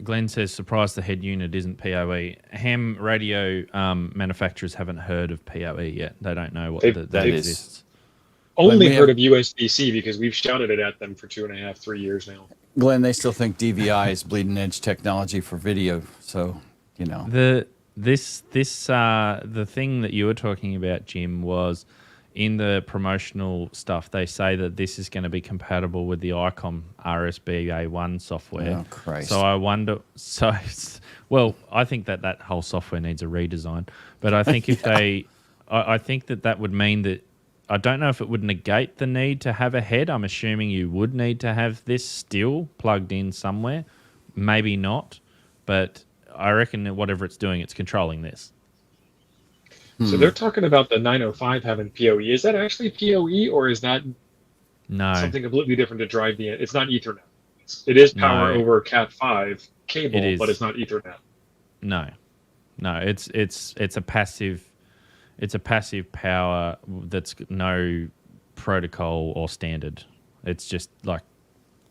Glenn says, surprised the head unit isn't PoE. Ham radio manufacturers haven't heard of PoE yet. They don't know what that exists. Only heard of USB-C because we've shouted it at them for 2.5, 3 years now. Glenn, they still think DVI is bleeding edge technology for video. So, the thing that you were talking about, Jim, was in the promotional stuff. They say that this is going to be compatible with the Icom RSBA1 software. Oh, Christ! So I wonder. I think that whole software needs a redesign. But I think if I think that would mean that. I don't know if it would negate the need to have a head. I'm assuming you would need to have this still plugged in somewhere. Maybe not, but I reckon that whatever it's doing, it's controlling this. So they're talking about the 905 having PoE. Is that actually PoE or is that something completely different to drive the... It's not Ethernet. It is power over Cat5 cable, but it's not Ethernet. No, it's a passive... It's a passive power that's no protocol or standard. It's just like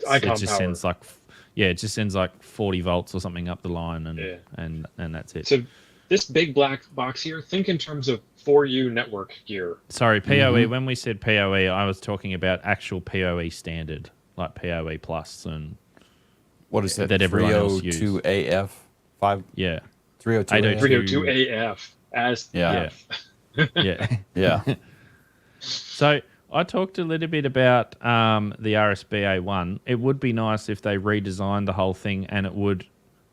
Icom it just power. sends like it just sends like 40 volts or something up the line, and that's it. So this big black box here, think in terms of 4U network gear. Sorry, PoE. When we said PoE, I was talking about actual PoE standard, like PoE plus and what is that? That everyone else uses. 302 AF 5. Yeah, 302 302 AF as F. Yeah. So I talked a little bit about the RSBA1. It would be nice if they redesigned the whole thing, and it would.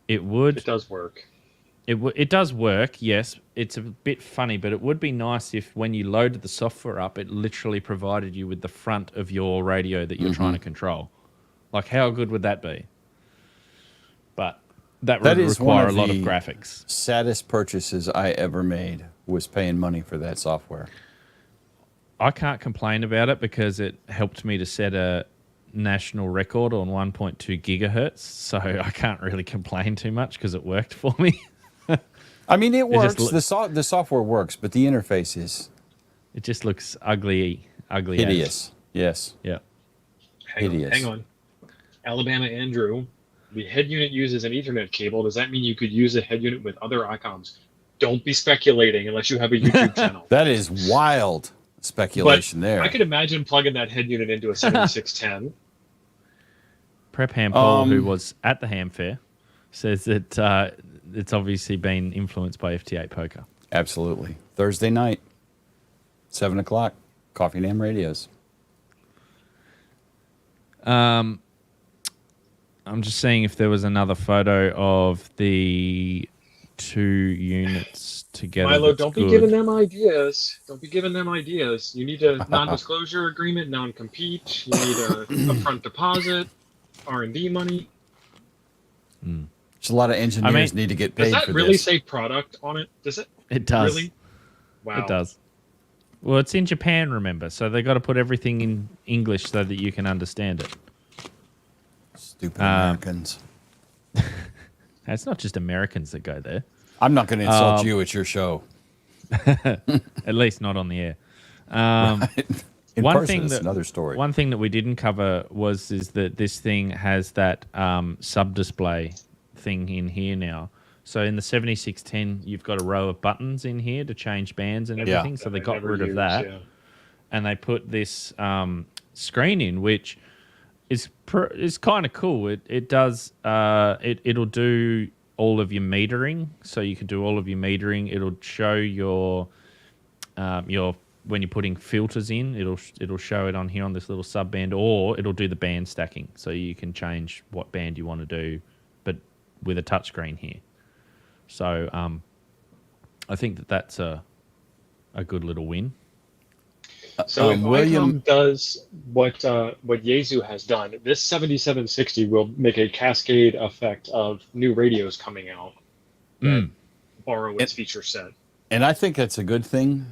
It does work. It does work. Yes, it's a bit funny, but it would be nice if when you loaded the software up, it literally provided you with the front of your radio that you're trying to control. Like, how good would that be? But that would require a lot of graphics. Saddest purchases I ever made was paying money for that software. I can't complain about it because it helped me to set a national record on 1.2 gigahertz, so I can't really complain too much because it worked for me. I mean, it works. The software works, but the interface is... It just looks ugly. Hideous. Yes. Yeah. Hang on. Alabama Andrew The head unit uses an Ethernet cable. Does that mean you could use a head unit with other Icoms? Don't be speculating unless you have a YouTube channel. That is wild speculation But there. I could imagine plugging that head unit into a 7610. Prep Ham Paul, who was at the Ham Fair, says that it's obviously been influenced by FT8 poker. Absolutely. Thursday night, 7 o'clock, Coffee and Ham Radios. I'm just seeing if there was another photo of the two units together. Milo, don't be giving them ideas. Don't be giving them ideas. You need a non-disclosure agreement, non-compete. You need a upfront deposit, R&D money. There's a lot of engineers need to get paid for this. Does that really say product on it? Does it? It does. Really? Wow. It does. Well, it's in Japan, remember, so they got to put everything in English so that you can understand it. Stupid Americans. It's not just Americans that go there. I'm not going to insult you at your show. At least not on the air. In person, it's another story. One thing that we didn't cover is that this thing has that sub-display thing in here now. So in the 7610, you've got a row of buttons in here to change bands and everything. So they got rid of that. Yeah. And they put this screen in, which is kind of cool. It does it'll do all of your metering, so you can do all of your metering. It'll show your when you're putting filters in, it'll show it on here on this little sub band, or it'll do the band stacking, so you can change what band you want to do, but with a touchscreen here. So I think that's a good little win. So if Icom does what Yaesu has done, this 7760 will make a cascade effect of new radios coming out that borrow its feature set. And I think that's a good thing.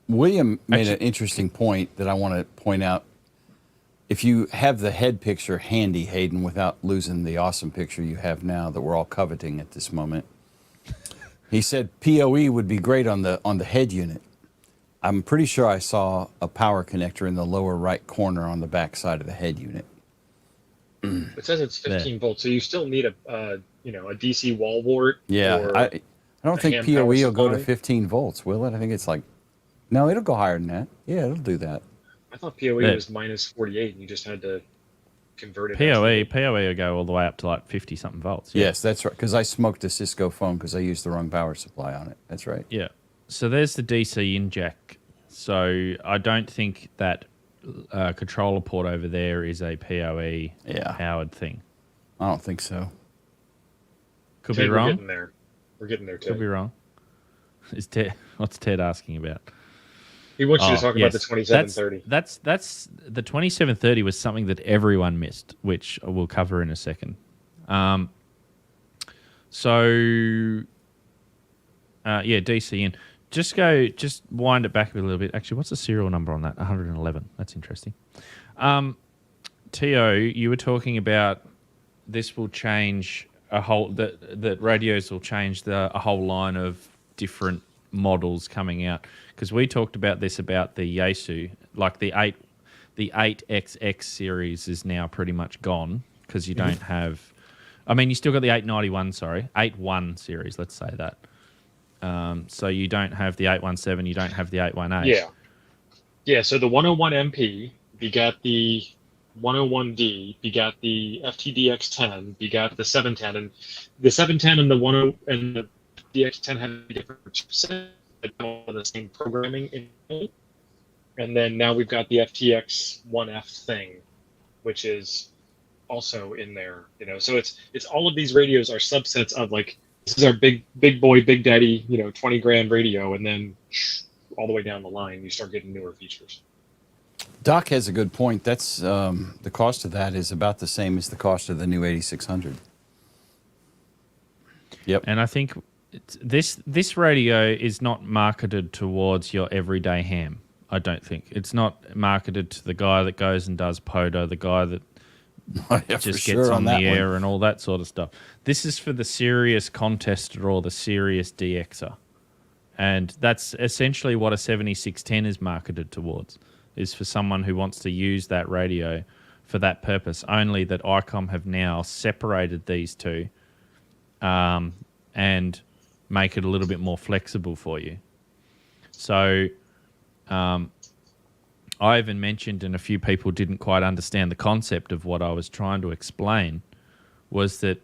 William made an interesting point that I want to point out. If you have the head picture handy, Hayden, without losing the awesome picture you have now that we're all coveting at this moment, he said PoE would be great on the head unit. I'm pretty sure I saw a power connector in the lower right corner on the back side of the head unit. It says it's 15 volts, so you still need a DC wall wart. Yeah, I don't think PoE will go to 15 volts, will it? I think it's like, no, it'll go higher than that. Yeah, it'll do that. I thought PoE was minus 48, and you just had to convert it. PoE will go all the way up to like 50 something volts. Yeah. Yes, that's right. Because I smoked a Cisco phone because I used the wrong power supply on it. That's right. Yeah. So there's the DC in jack. So I don't think that controller port over there is a PoE powered thing. I don't think so. Could be wrong. We're getting there, Ted. Could be wrong. What's Ted asking about? He wants you to talk about the 2730. That's the 2730 was something that everyone missed, which we'll cover in a second. DC in. Just wind it back a little bit. Actually, what's the serial number on that? 111. That's interesting. Tio, you were talking about this will change that radios will change a whole line of different models coming out, because we talked about this about the Yaesu, like the 8XX series is now pretty much gone because you don't have. I mean, you still got the 81 series. Let's say that. So you don't have the 817, you don't have the 818. Yeah. So the 101MP begat the 101D, begat the FTDX10, begat the 710, and the 710 and the 10 and the DX10 have different chipsets, the same programming in it. And then now we've got the FTX1F thing, which is also in there. So it's all of these radios are subsets of, like, this is our big boy, big daddy, 20 grand radio, and then all the way down the line you start getting newer features. Doc has a good point. That's the cost of that is about the same as the cost of the new 8600. Yep. And I think this radio is not marketed towards your everyday ham. I don't think it's not marketed to the guy that goes and does PODO, the guy that just gets on the air and all that sort of stuff. This is for the serious contester or the serious DXer, and that's essentially what a 7610 is marketed towards. Is for someone who wants to use that radio for that purpose. Only that Icom have now separated these two, and make it a little bit more flexible for you. So, I even mentioned, and a few people didn't quite understand the concept of what I was trying to explain, was that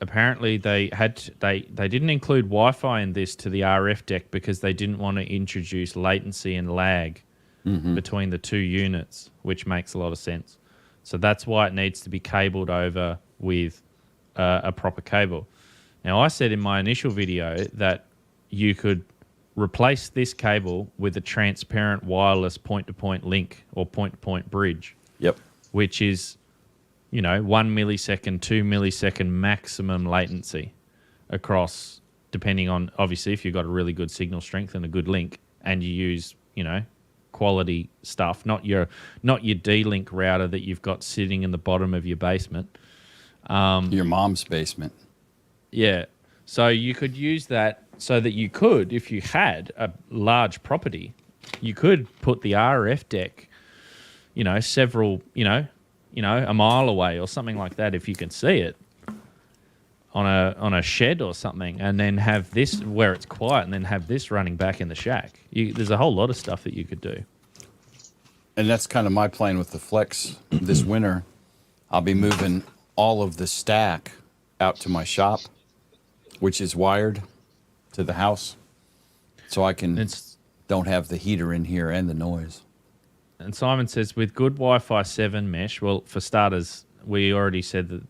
apparently they didn't include Wi-Fi in this to the RF deck because they didn't want to introduce latency and lag between the two units, which makes a lot of sense. So that's why it needs to be cabled over with a proper cable. Now, I said in my initial video that you could replace this cable with a transparent wireless point-to-point link or point-to-point bridge. Yep. Which is, 1 millisecond, 2 millisecond maximum latency across, depending on, obviously, if you've got a really good signal strength and a good link and you use, quality stuff, not your D-Link router that you've got sitting in the bottom of your basement. Your mom's basement. Yeah. So you could use that so that you could, if you had a large property, you could put the RF deck, several, a mile away or something like that if you can see it on a shed or something, and then have this where it's quiet and then have this running back in the shack. There's a whole lot of stuff that you could do. And that's kind of my plan with the Flex this winter. I'll be moving all of the stack out to my shop, which is wired to the house, so I don't have the heater in here and the noise. And Simon says, with good Wi-Fi 7 mesh, well, for starters, we already said that,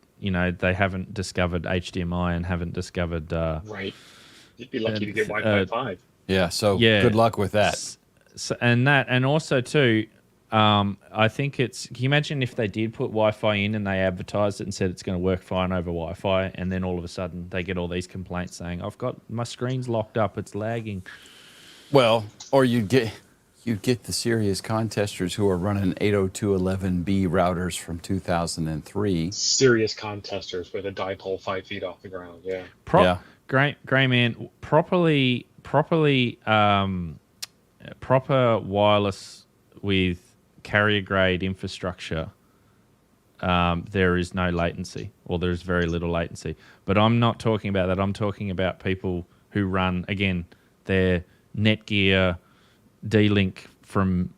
they haven't discovered HDMI and haven't discovered... right. You'd be lucky to get Wi-Fi 5. Yeah, so good luck with that. And also, too, I think can you imagine if they did put Wi-Fi in and they advertised it and said it's going to work fine over Wi-Fi, and then all of a sudden they get all these complaints saying, I've got my screen's locked up, it's lagging. Well, or you'd get the serious contesters who are running 802.11b routers from 2003. Serious contesters with a dipole 5 feet off the ground, yeah. Gray man, proper wireless with carrier grade infrastructure, there is no latency, or there's very little latency. But I'm not talking about that. I'm talking about people who run, again, their Netgear D-Link from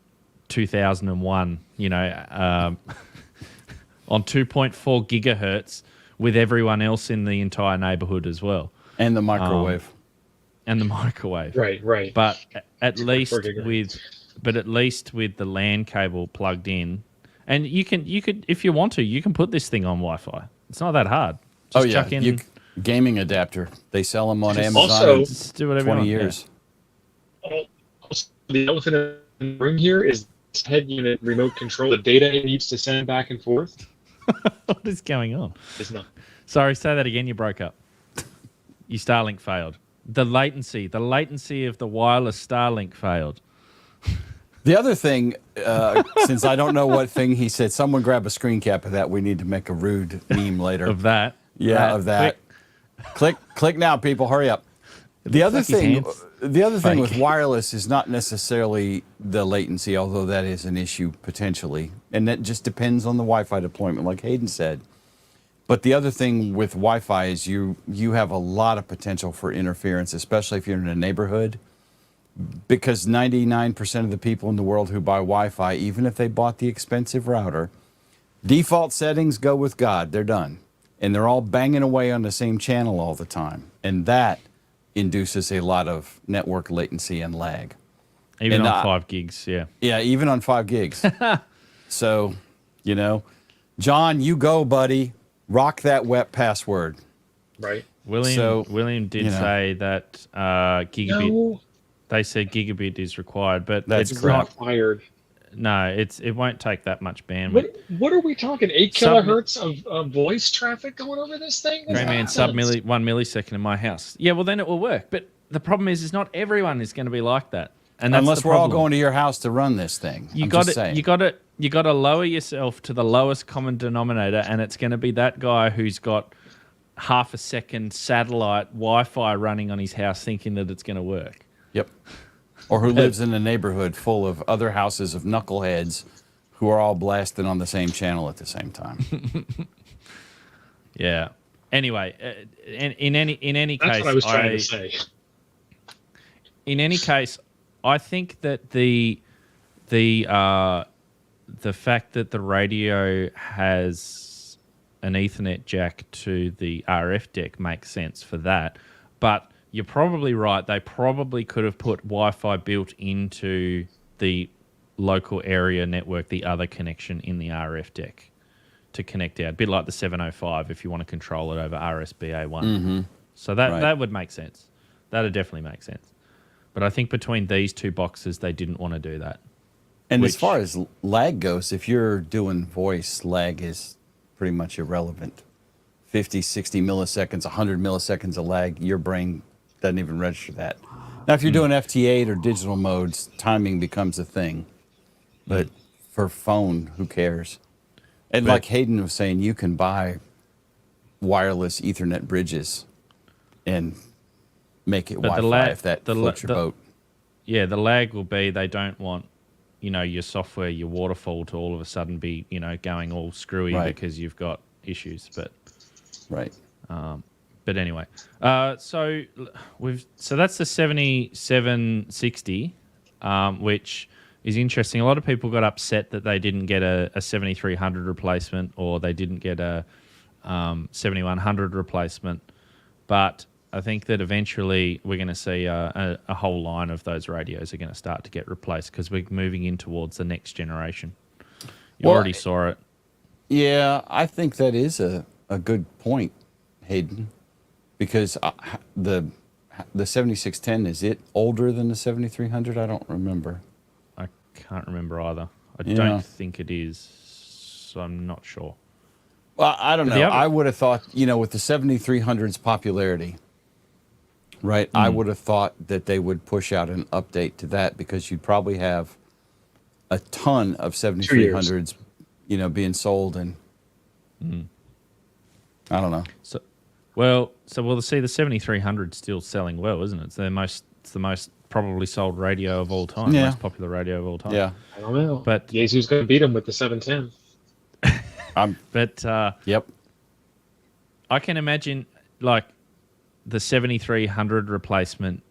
2001, on 2.4 gigahertz with everyone else in the entire neighborhood as well. And the microwave. Right. But at least with the LAN cable plugged in, and you could, if you want to, you can put this thing on Wi-Fi. It's not that hard. Just chuck in gaming adapter. They sell them on Amazon. Also, just do whatever 20 you want. years. Yeah. Also, the elephant in the room here is this head unit remote control. The data it needs to send back and forth. What is going on? It's not. Sorry, say that again. You broke up. Your Starlink failed. The latency of the wireless Starlink failed. The other thing, since I don't know what thing he said, someone grab a screen cap of that. We need to make a rude meme later. Of that. Yeah, of that. Click now, people. Hurry up. The other thing with wireless is not necessarily the latency, although that is an issue potentially. And that just depends on the Wi-Fi deployment, like Hayden said. But the other thing with Wi-Fi is you have a lot of potential for interference, especially if you're in a neighborhood, because 99% of the people in the world who buy Wi-Fi, even if they bought the expensive router, default settings go with God. They're done. And they're all banging away on the same channel all the time. And that induces a lot of network latency and lag. Even on 5 gigs, yeah. Yeah, even on 5 gigs. So, John, you go, buddy. Rock that web password. Right. William did say that gigabit. No. They said gigabit is required, but it's not required. No, it won't take that much bandwidth. What are we talking? 8 kilohertz of voice traffic going over this thing? 1 millisecond in my house. Yeah, well then it will work. But the problem is not everyone is going to be like that. And that's unless we're all going to your house to run this thing. You got to lower yourself to the lowest common denominator, and it's going to be that guy who's got half a second satellite Wi-Fi running on his house thinking that it's going to work. Yep. Or who lives in a neighborhood full of other houses of knuckleheads who are all blasting on the same channel at the same time. Yeah. Anyway, in any That's case, what I was trying to say. In any case, I think that the fact that the radio has an Ethernet jack to the RF deck makes sense for that. But you're probably right. They probably could have put Wi-Fi built into the local area network, the other connection in the RF deck to connect out. A bit like the 705 if you want to control it over RSBA1. Mm-hmm. So that would make sense. That would definitely make sense. But I think between these two boxes, they didn't want to do that. And as far as lag goes, if you're doing voice, lag is pretty much irrelevant. 50, 60 milliseconds, 100 milliseconds of lag, your brain doesn't even register that. Now, if you're doing FT8 or digital modes, timing becomes a thing. But for phone, who cares? And like Hayden was saying, you can buy wireless Ethernet bridges and make it Wi-Fi if that floats your boat. Yeah, the lag will be they don't want, your software, your waterfall to all of a sudden be, going all screwy because you've got issues. But but anyway, so that's the 7760, which is interesting. A lot of people got upset that they didn't get a 7300 replacement or they didn't get a 7100 replacement. But I think that eventually we're going to see a whole line of those radios are going to start to get replaced because we're moving in towards the next generation. You already saw it. Yeah, I think that is a good point, Hayden, because the 7610, is it older than the 7300? I don't remember. I can't remember either. I don't think it is, so I'm not sure. Well, I don't know. I would have thought, with the 7300's popularity, right, I would have thought that they would push out an update to that because you'd probably have a ton of 7300s, being sold, and I don't know. So we'll see the 7300 still selling well, isn't it? It's the most probably sold radio of all time, most popular radio of all time. Yeah, I don't know, but Yaesu's going to beat him with the 710. Yep. I can imagine like the 7300 replacement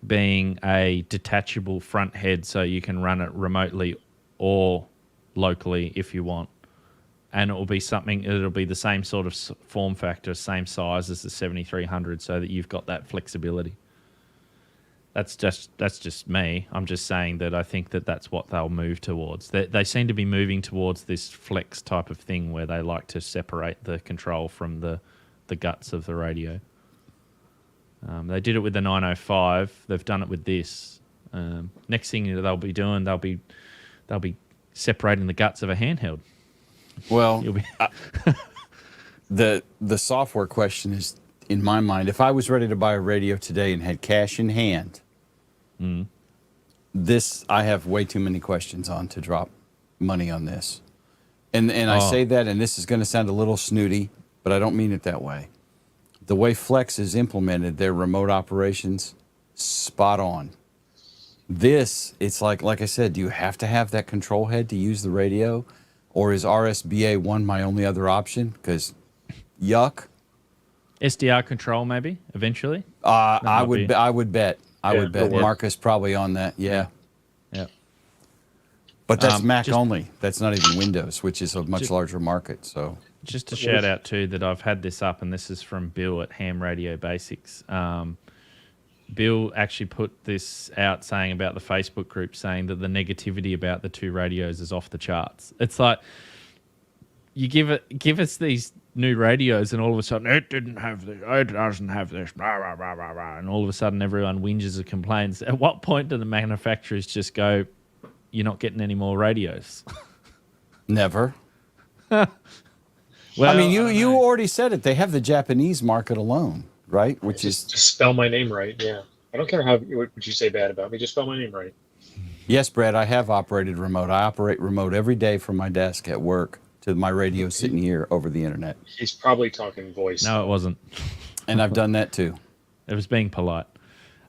being a detachable front head so you can run it remotely or locally if you want. And it'll be the same sort of form factor, same size as the 7300 so that you've got that flexibility. That's just me. I'm just saying that I think that that's what they'll move towards. They seem to be moving towards this flex type of thing where they like to separate the control from the guts of the radio. They did it with the 905. They've done it with this. Next thing they'll be doing, they'll be separating the guts of a handheld. Well, the software question is, in my mind, if I was ready to buy a radio today and had cash in hand, this I have way too many questions on to drop money on this. And I say that, and this is going to sound a little snooty, but I don't mean it that way. The way Flex is implemented, their remote operations, spot on. This, it's like I said, do you have to have that control head to use the radio? Or is RSBA1 my only other option? Because yuck. SDR control maybe eventually. I would bet. Marcus probably on that. Yeah. But that's Mac only. That's not even Windows, which is a much larger market. So just a shout out too that I've had this up, and this is from Bill at Ham Radio Basics. Bill actually put this out saying about the Facebook group, saying that the negativity about the two radios is off the charts. It's like you give us these new radios, and all of a sudden it doesn't have this, blah, blah, blah, blah, blah, and all of a sudden everyone whinges and complains. At what point do the manufacturers just go, "You're not getting any more radios"? Never. Well, I mean, you already said it. They have the Japanese market alone, right? Which is just spell my name right. Yeah, I don't care what you say bad about me. Just spell my name right. Yes, Brad. I have operated remote. I operate remote every day from my desk at work to my radio sitting here over the internet. He's probably talking voice. No, it wasn't. And I've done that too. It was being polite.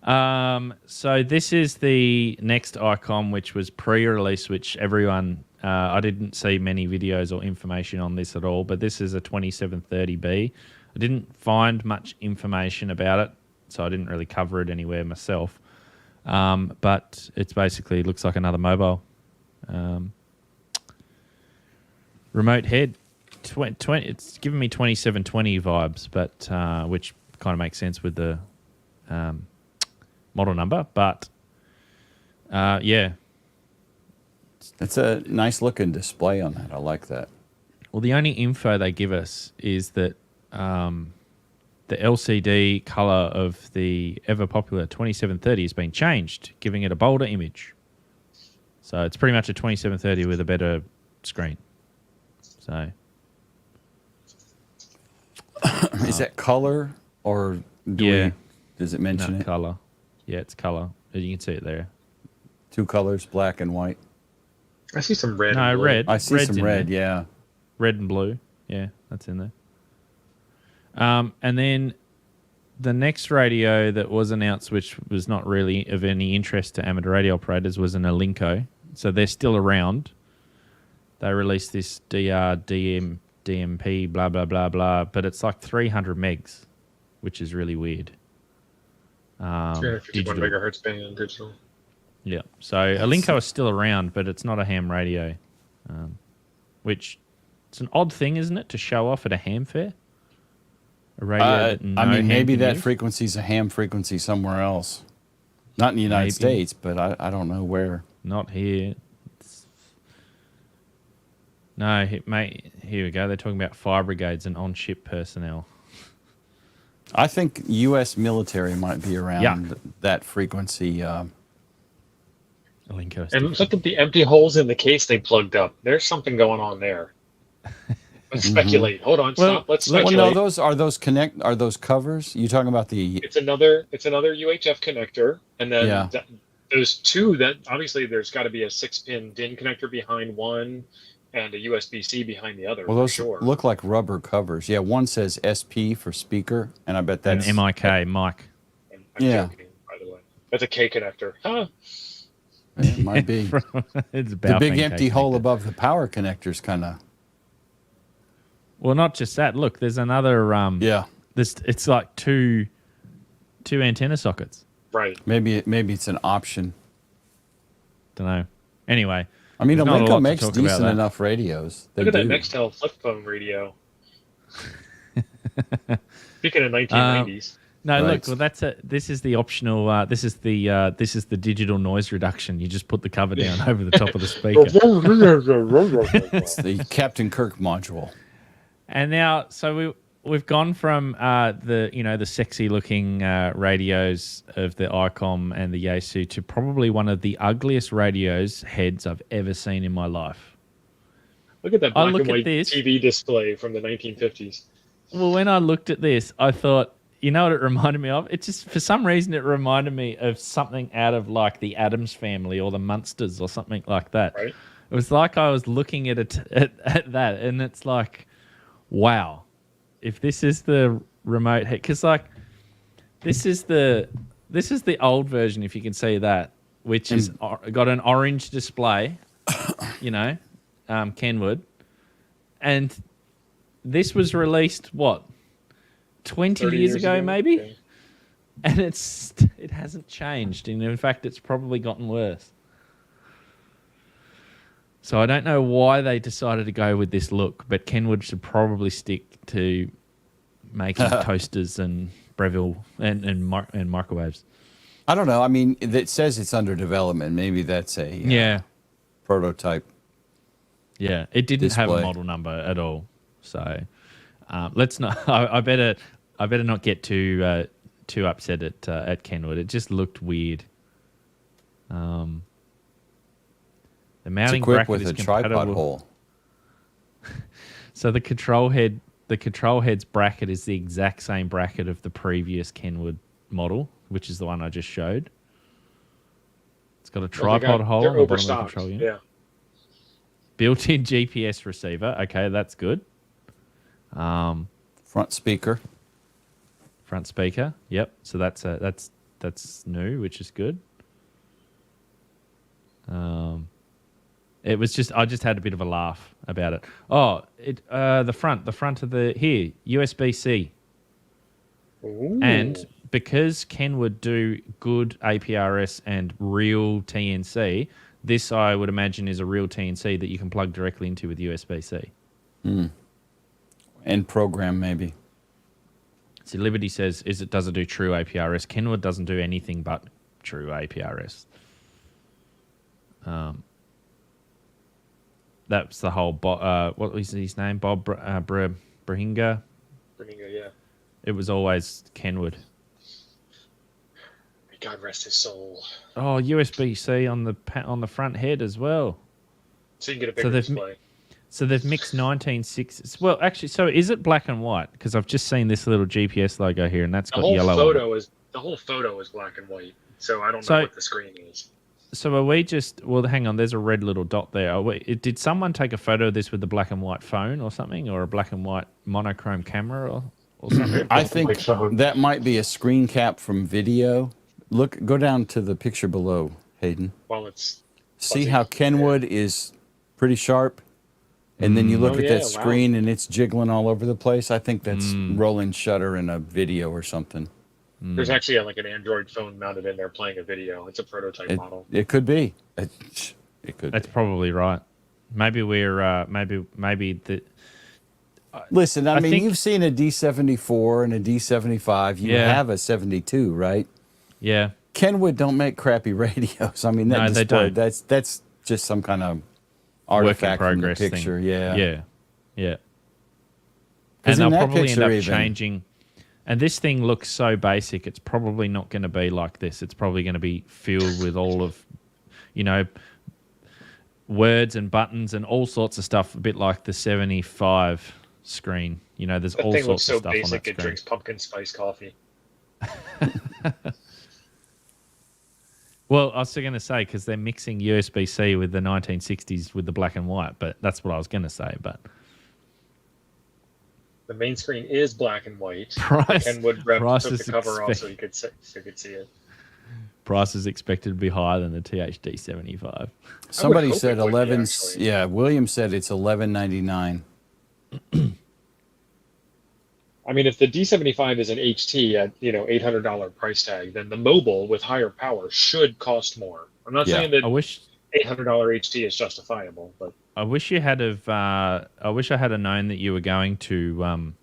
So this is the next Icom, which was pre-release, which everyone I didn't see many videos or information on this at all, but this is a 2730B. I didn't find much information about it, so I didn't really cover it anywhere myself. But it's basically looks like another mobile. Remote head, 20, it's giving me 2720 vibes, but which kind of makes sense with the model number. But yeah, It's a nice looking display on that. I like that. well, the only info they give us is that the LCD color of the ever popular 2730 has been changed, giving it a bolder image. So it's pretty much a 2730 with a better screen. So Is that color or does it mention it? color. Yeah, it's color. You can see it there. Two colors, black and white. I see some red. No, and blue. red. I see Red's some in red, there. yeah. Red and blue. Yeah, that's in there. And then the next radio that was announced, which was not really of any interest to amateur radio operators, was an Alinco. So they're still around. They released this DMP, blah, blah, blah, blah, but it's like 300 megs, which is really weird. 351 digital. megahertz band digital. Yeah. So Alinco is still around, but it's not a ham radio, which it's an odd thing, isn't it, to show off at a ham fair? A radio that no I mean, ham maybe can that use? frequency's a ham frequency somewhere else. Not in the United Maybe. States, but I don't know where. Not here. No, mate, here we go. They're talking about fire brigades and on-ship personnel. I think U.S. military might be around Yuck. that frequency. Alinco. And look at the empty holes in the case they plugged up. There's something going on there. Let's speculate. Hold on, Well, stop. Let's Well, speculate. no, are those covers? You talking about the? It's another UHF connector, and then Yeah. there's two that obviously there's got to be a 6-pin DIN connector behind one, and a USB-C behind the other. Well, for those sure. look like rubber covers. Yeah, one says SP for speaker, and I bet And that's MIK, Mike. I'm Yeah. joking, by the way. That's a K connector. Huh? it might be. It's The about big being empty cake hole connector. above the power connectors, kind of. Well, not just that. Look, there's another. Yeah, It's like two antenna sockets. Right. maybe it's an option. Don't know. Anyway, I mean, there's not a lot Alinco to makes talk about decent that. enough radios. They Look at that do. Nextel flip phone radio. Speaking of 1990s. No, Right. look. Well, this is the optional. This is the digital noise reduction. You just put the cover down over the top of the speaker. It's the Captain Kirk module. And now, so we've gone from the sexy looking radios of the Icom and the Yaesu to probably one of the ugliest radios heads I've ever seen in my life. Look at that I black look and at white this. TV display from the 1950s. Well, when I looked at this, I thought, you know what it reminded me of? It just, for some reason, it reminded me of something out of like the Addams Family or the Munsters or something like that. Right. It was like I was looking at it at that, and it's like, wow, if this is the remote head, because like this is the old version, if you can see that, which is got an orange display, Kenwood, and this was released 20 30 years ago maybe, Yeah. and it hasn't changed, and in fact it's probably gotten worse. So I don't know why they decided to go with this look, but Kenwood should probably stick to making toasters and Breville and microwaves. I don't know. I mean, it says it's under development. Maybe that's a prototype. Yeah, it didn't have a display. model number at all. So let's not. I better not get too upset at Kenwood. It just looked weird. The It's mounting equipped bracket with is a tripod compatible. hole. So the control head's bracket is the exact same bracket of the previous Kenwood model, which is the one I just showed. It's got a tripod hole They're on the bottom of the overstocked. control unit. Yeah. Built-in GPS receiver. Okay, that's good. Front speaker. Front speaker. Yep. So that's new, which is good. It was just I just had a bit of a laugh about it. Oh, the front of the here USB-C, and because Kenwood do good APRS and real TNC, this I would imagine is a real TNC that you can plug directly into with USB-C. And program maybe. So Liberty says, does it do true APRS? Kenwood doesn't do anything but true APRS. That's the whole. What was his name? Bob Brahinga. Brahinga, yeah. It was always Kenwood. May God rest his soul. Oh, USB-C on the front head as well. So you can get a bigger display. So they've mixed 1960s. Well, actually, so is it black and white? Because I've just seen this little GPS logo here, and that's got yellow. The whole photo is black and white. So I don't know what the screen is. So are we just... Well, hang on. There's a red little dot there. Did someone take a photo of this with a black and white phone or something? Or a black and white monochrome camera or something? I think that might be a screen cap from video. Go down to the picture below, Hayden. Well, it's... See how Kenwood is pretty sharp? And then you look at that screen and it's jiggling all over the place. I think that's rolling shutter in a video or something. There's actually like an Android phone mounted in there playing a video. It's a prototype model. It could be. It could. That's probably right. Maybe we're maybe the. Listen, I mean, you've seen a D74 and a D75. You have a 72, right? Yeah. Kenwood don't make crappy radios. I mean, that display, that's just some kind of artifact from the picture. Thing. Yeah. And they'll probably end up changing. And this thing looks so basic, it's probably not going to be like this. It's probably going to be filled with all of, words and buttons and all sorts of stuff, a bit like the 75 screen. There's all sorts of stuff on that screen. That thing looks so basic it drinks pumpkin spice coffee. Well, I was going to say, because they're mixing USB-C with the 1960s with the black and white, but that's what I was going to say, but... The main screen is black and white. Kenwood rep took the cover off so you could see it. Price is expected to be higher than the THD 75. Somebody said 11. Yeah, William said it's $11.99. I mean, if the D75 is an HT at $800 price tag, then the mobile with higher power should cost more. I'm not saying that $800 HT is justifiable, but I wish you had I wish I had known that you were going to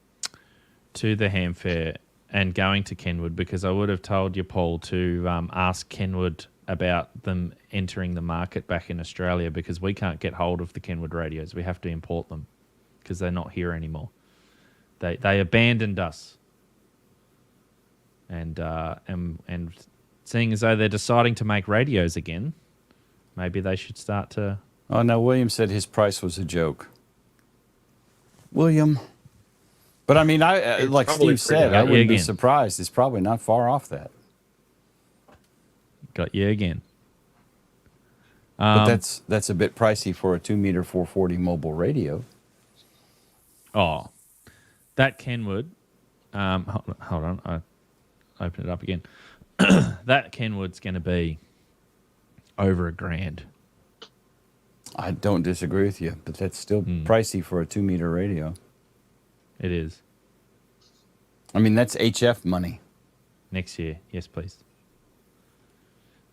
the Hamfair and going to Kenwood, because I would have told you, Paul, to ask Kenwood about them entering the market back in Australia, because we can't get hold of the Kenwood radios. We have to import them because they're not here anymore. They abandoned us, and seeing as though they're deciding to make radios again, maybe they should start to. Oh no, William said his price was a joke. William, but I mean, like Steve said, I wouldn't be surprised. It's probably not far off that. Got you again. But that's a bit pricey for a 2-meter 440 mobile radio. Oh. That Kenwood, hold on, I open it up again. That Kenwood's going to be over $1,000. I don't disagree with you, but that's still pricey for a 2-meter radio. It is. I mean, that's HF money. Next year, yes, please.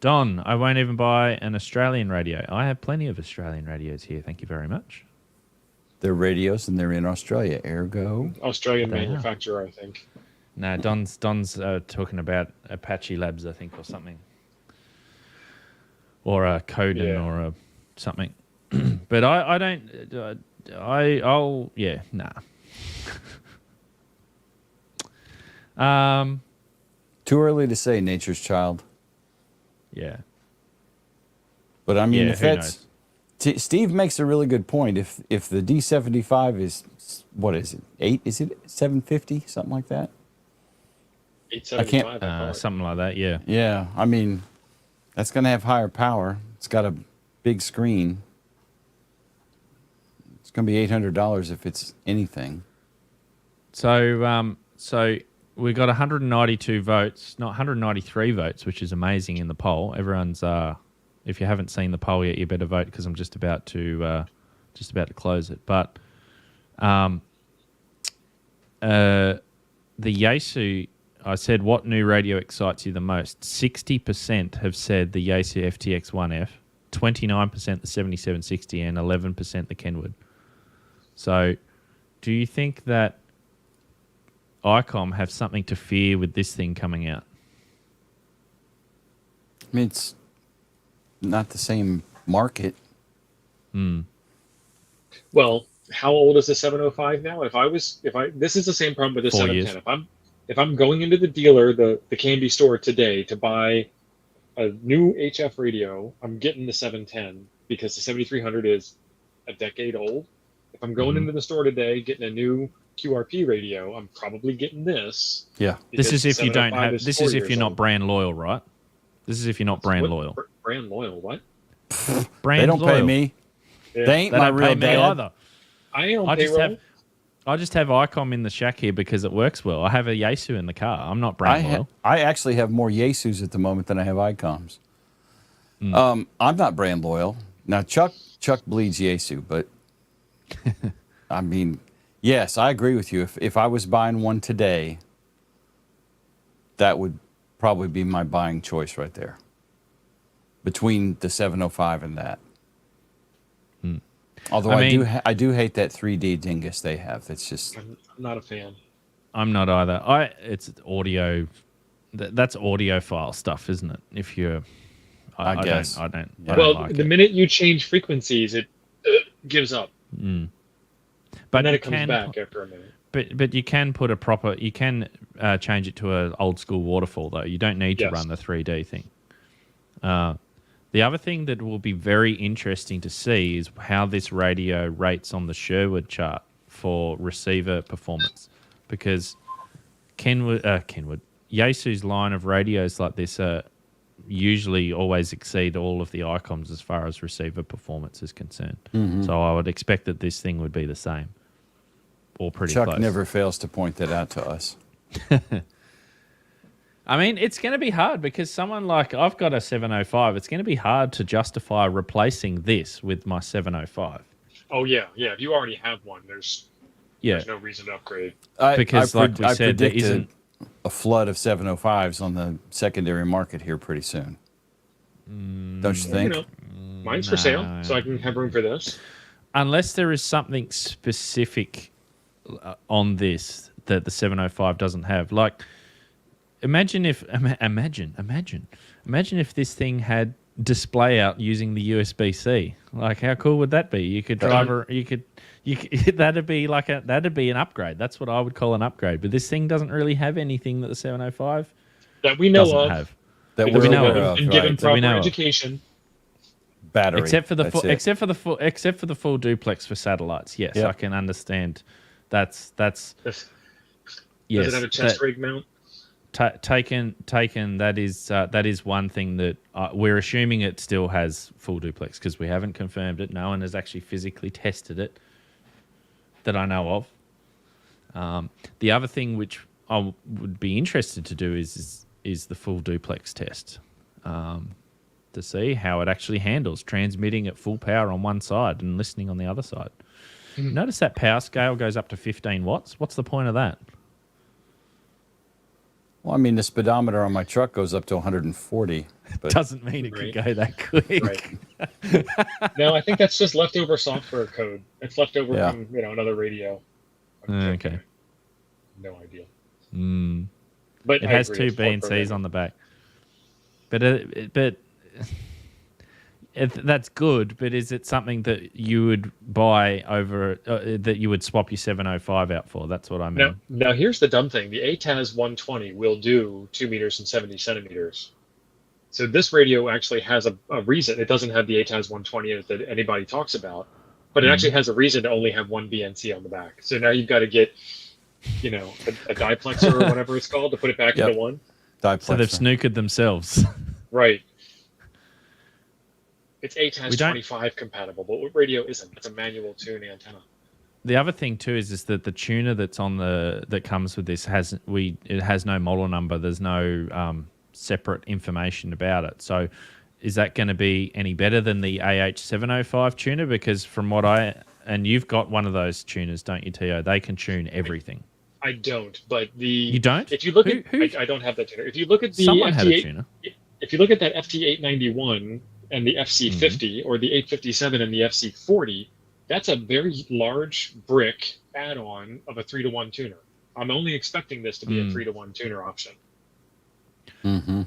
Don, I won't even buy an Australian radio. I have plenty of Australian radios here. Thank you very much. They're radios and they're in Australia, ergo. Australian manufacturer, I think. No, Don's talking about Apache Labs, I think, or something. Or a Coden or a something. But I don't... I'll... Yeah, nah. Too early to say, nature's child. Yeah. But I mean, if that's... Steve makes a really good point. If the D75 is, what is it, 8? Is it 750? Something like that? 875. Something like that, yeah. Yeah, I mean, that's going to have higher power. It's got a big screen. It's going to be $800 if it's anything. So we got 192 votes, not 193 votes, which is amazing in the poll. Everyone's If you haven't seen the poll yet, you better vote because I'm just about to close it. But the Yaesu, I said, what new radio excites you the most? 60% have said the Yaesu FTX-1F, 29% the 7760, and 11% the Kenwood. So do you think that Icom have something to fear with this thing coming out? I mean, it's not the same market. Well, how old is the 705 now? This is the same problem with the 4 710. years. If I'm going into the dealer, the candy store today to buy a new HF radio, I'm getting the 710 because the 7300 is a decade old. If I'm going into the store today getting a new QRP radio, I'm probably getting this. Yeah. This is if you don't have. This is if you're not old. brand loyal, right? This is if you're not brand loyal. Brand loyal, what? Brand They don't loyal. pay me. Yeah. They ain't They my don't real pay me dad. either. I ain't on I payroll. just have Icom in the shack here because it works well. I have a Yaesu in the car. I'm not brand loyal. I actually have more Yaesus at the moment than I have Icoms. I'm not brand loyal. Now, Chuck bleeds Yaesu, but I mean, yes, I agree with you. If I was buying one today, that would probably be my buying choice right there. Between the 705 and that. Although I do hate that 3D dingus they have. That's just... I'm not a fan. I'm not either. It's audio. That's audiophile stuff, isn't it? If you're, I guess. I don't Well, like the it. minute you change frequencies, it gives up. But And then you it comes back after a minute. But you can put you can change it to an old school waterfall though. You don't need to Yes. run the 3D thing. The other thing that will be very interesting to see is how this radio rates on the Sherwood chart for receiver performance, because Kenwood, Yaesu's line of radios like this usually always exceed all of the Icoms as far as receiver performance is concerned. So I would expect that this thing would be the same, or pretty Chuck close. never fails to point that out to us. I mean, it's going to be hard because someone like I've got a 705. It's going to be hard to justify replacing this with my 705. Oh, yeah. Yeah. If you already have one, there's no reason to upgrade. Because like we I said, there predicted isn't- a flood of 705s on the secondary market here pretty soon. Don't you think? You know, mine's for sale, so I can have room for this. Unless there is something specific on this that the 705 doesn't have. Like, imagine if this thing had display out using the USB-C. Like, how cool would that be? You could that'd be an upgrade. That's what I would call an upgrade. But this thing doesn't really have anything that the 705 That we know doesn't of. have. That Because we know we've of, been given That we proper know of. education. Battery. Except for the That's full, it. except for the full duplex for satellites. Yes, Yep. I can understand. That's Does yes. it have a chest rig mount? Taken. That is one thing that we're assuming it still has full duplex because we haven't confirmed it. No one has actually physically tested it that I know of. The other thing which I would be interested to do is the full duplex test to see how it actually handles transmitting at full power on one side and listening on the other side. Notice that power scale goes up to 15 watts. What's the point of that? Well, I mean, the speedometer on my truck goes up to 140. But Doesn't mean it could go that quick. Right. No, I think that's just leftover software code. It's leftover Yeah. from another radio. Okay. No idea. It But I has agree, two it's more B&Cs programming. on the back. But that's good. But is it something that you would buy over that you would swap your 705 out for? That's what I mean. Now here's the dumb thing. The ATAS 120 will do 2 meters and 70 centimeters. So this radio actually has a reason. It doesn't have the ATAS 120 in it that anybody talks about, but it actually has a reason to only have one BNC on the back. So now you've got to get, a diplexer or whatever it's called to put it back Yep. into one. So they've diplexer. snookered themselves. Right. It's ATAS We don't- 25 compatible, but what radio isn't? It's a manual tune antenna. The other thing too is that the tuner that's on that comes with this it has no model number. There's no separate information about it. So is that going to be any better than the AH705 tuner? Because from what and you've got one of those tuners, don't you, Tio? They can tune everything. I don't, but you don't. If you look I don't have that tuner. If you look at the someone had a tuner. If you look at that FT891 and the FC50 or the 857 and the FC40, that's a very large brick add-on of a 3-to-1 tuner. I'm only expecting this to be a 3-to-1 tuner option. Mm-hmm.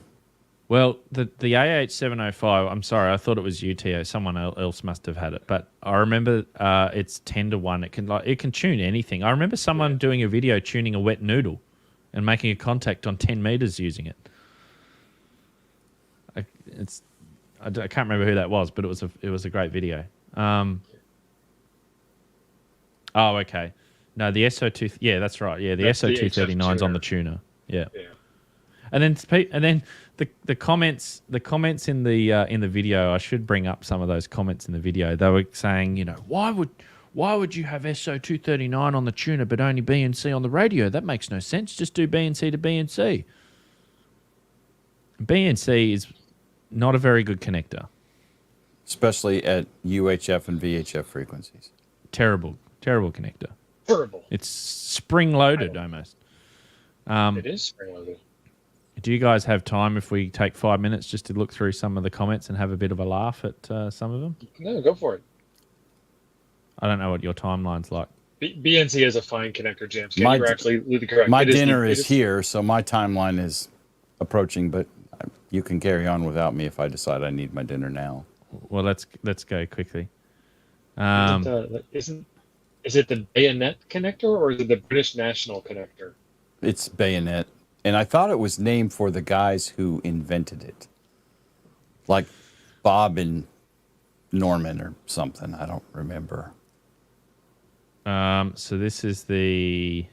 Well, the AH705, I'm sorry, I thought it was UTO. Someone else must have had it, but I remember it's 10-to-1. It can tune anything. I remember someone doing a video tuning a wet noodle and making a contact on 10 meters using it. I can't remember who that was, but it was a great video. Oh, okay. No, the SO2. Yeah, that's right. Yeah, the SO239's on the tuner. Yeah. And then the comments in the video. I should bring up some of those comments in the video. They were saying, why would you have SO239 on the tuner but only B and C on the radio? That makes no sense. Just do B and C to B and C. B and C is not a very good connector, especially at UHF and VHF frequencies. Terrible connector. Terrible. It's spring-loaded almost. It is spring-loaded. Do you guys have time if we take 5 minutes just to look through some of the comments and have a bit of a laugh at some of them? No, go for it. I don't know what your timeline's like. BNC is a fine connector, James. You're absolutely correct. My dinner is here, so my timeline is approaching, but you can carry on without me if I decide I need my dinner now. Well, let's go quickly. Is it the bayonet connector or is it the British National connector? It's bayonet. And I thought it was named for the guys who invented it. Like Bob and Norman or something. I don't remember. So this is the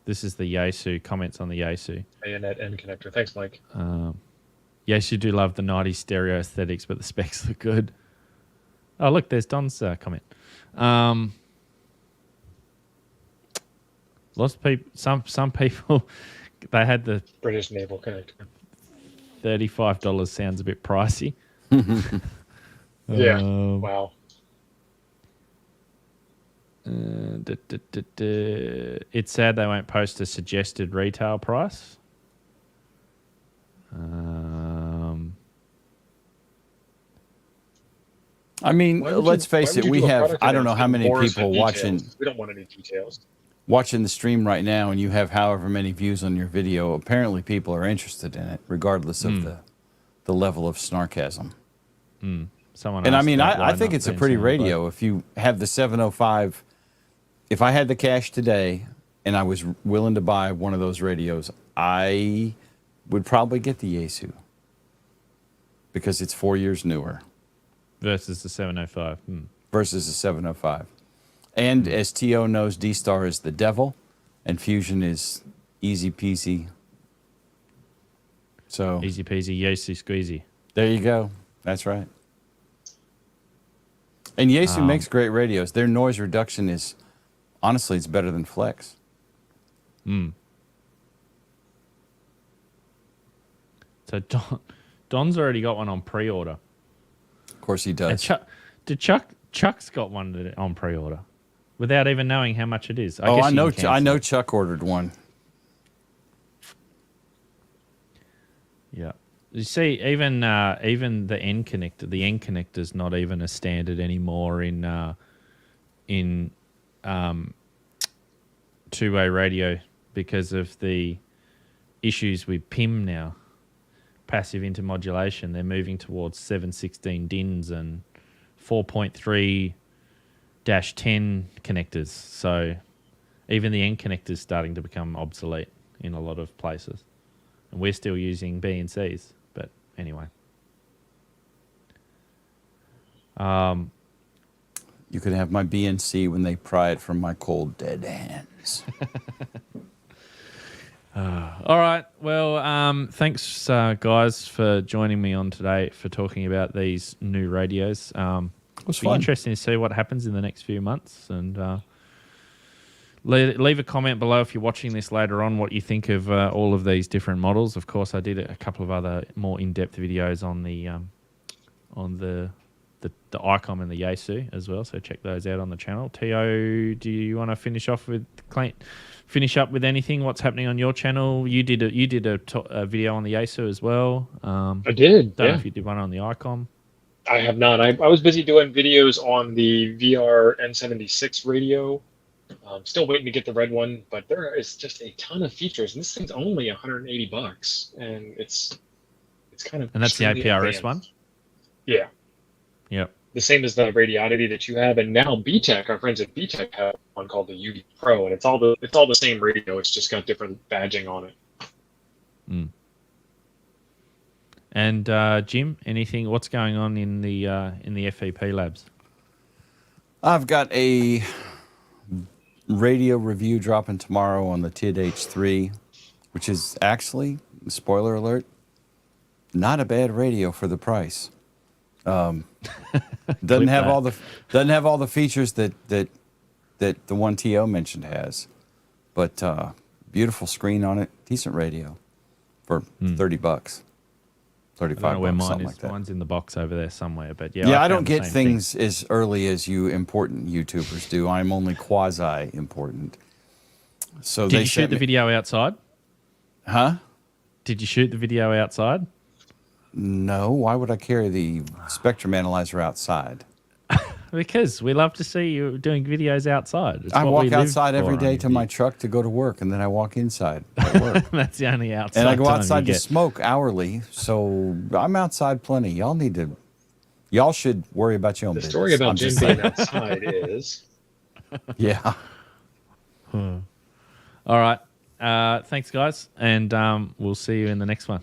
Yaesu, comments on the Yaesu. Bayonet end connector. Thanks, Mike. Yes, you do love the 90s stereo aesthetics, but the specs look good. Oh, look, there's Don's comment. Lots of people, some people, they had the British Naval connector. $35 sounds a bit pricey. Yeah. Wow. It's sad they won't post a suggested retail price. I mean, let's face it, we have, I don't know how many people watching. We don't want any details. Watching the stream right now, and you have however many views on your video. Apparently people are interested in it, regardless of the level of snarkasm. Someone and I mean, I think it's a pretty radio. If you have the 705, if I had the cash today and I was willing to buy one of those radios, I would probably get the Yaesu because it's 4 years newer. Versus the 705. Versus the 705. And as T.O. knows, D-Star is the devil and Fusion is easy peasy. So easy peasy, Yaesu squeezy. There you go. That's right. And Yaesu makes great radios. Their noise reduction is, honestly, it's better than Flex. So Don's already got one on pre-order. Of course he does. And Chuck's got one on pre-order without even knowing how much it is. I know Chuck ordered one. Yeah. You see, even the end connector's not even a standard anymore in two-way radio because of the issues with PIM now, passive intermodulation. They're moving towards 716 DINs and 4.3-10 connectors. So even the end connector's starting to become obsolete in a lot of places. And we're still using B and Cs. But anyway. You could have my BNC when they pry it from my cold, dead hands. All right. Well, thanks, guys, for joining me on today for talking about these new radios. It'll be interesting to see what happens in the next few months. And leave a comment below if you're watching this later on what you think of all of these different models. Of course, I did a couple of other more in-depth videos on the the Icom and the Yaesu as well. So check those out on the channel. Tio, do you want to finish up with anything? What's happening on your channel? You did a video on the Yaesu as well. I did. Don't know if you did one on the Icom. I have not. I was busy doing videos on the VR N76 radio. I'm still waiting to get the red one, but there is just a ton of features, and this thing's only $180, and it's kind of. And that's the APRS one. Yeah. Yep. The same as the Radiodity that you have, and now BTEC, our friends at BTEC have one called the UD Pro, and it's all the same radio. It's just got different badging on it. Mm. And Jim, anything? What's going on in the FEP labs? I've got a radio review dropping tomorrow on the TID H3, which is actually, spoiler alert, not a bad radio for the price. Doesn't have all the features that the one TO mentioned has, but beautiful screen on it, decent radio for $30. 35 I don't know where bucks, mine is. like that. Mine's in the box over there somewhere. But yeah, I don't get things as early as you important YouTubers do. I'm only quasi important. So did you shoot the video outside? Huh? Did you shoot the video outside? No. Why would I carry the spectrum analyzer outside? Because we love to see you doing videos outside. I walk outside every day to my truck to go to work, and then I walk inside at work. That's the only outside. And I go outside to smoke hourly, so I'm outside plenty. Y'all should worry about your own business. The story about Jim being outside is... Yeah. All right. Thanks, guys. And we'll see you in the next one.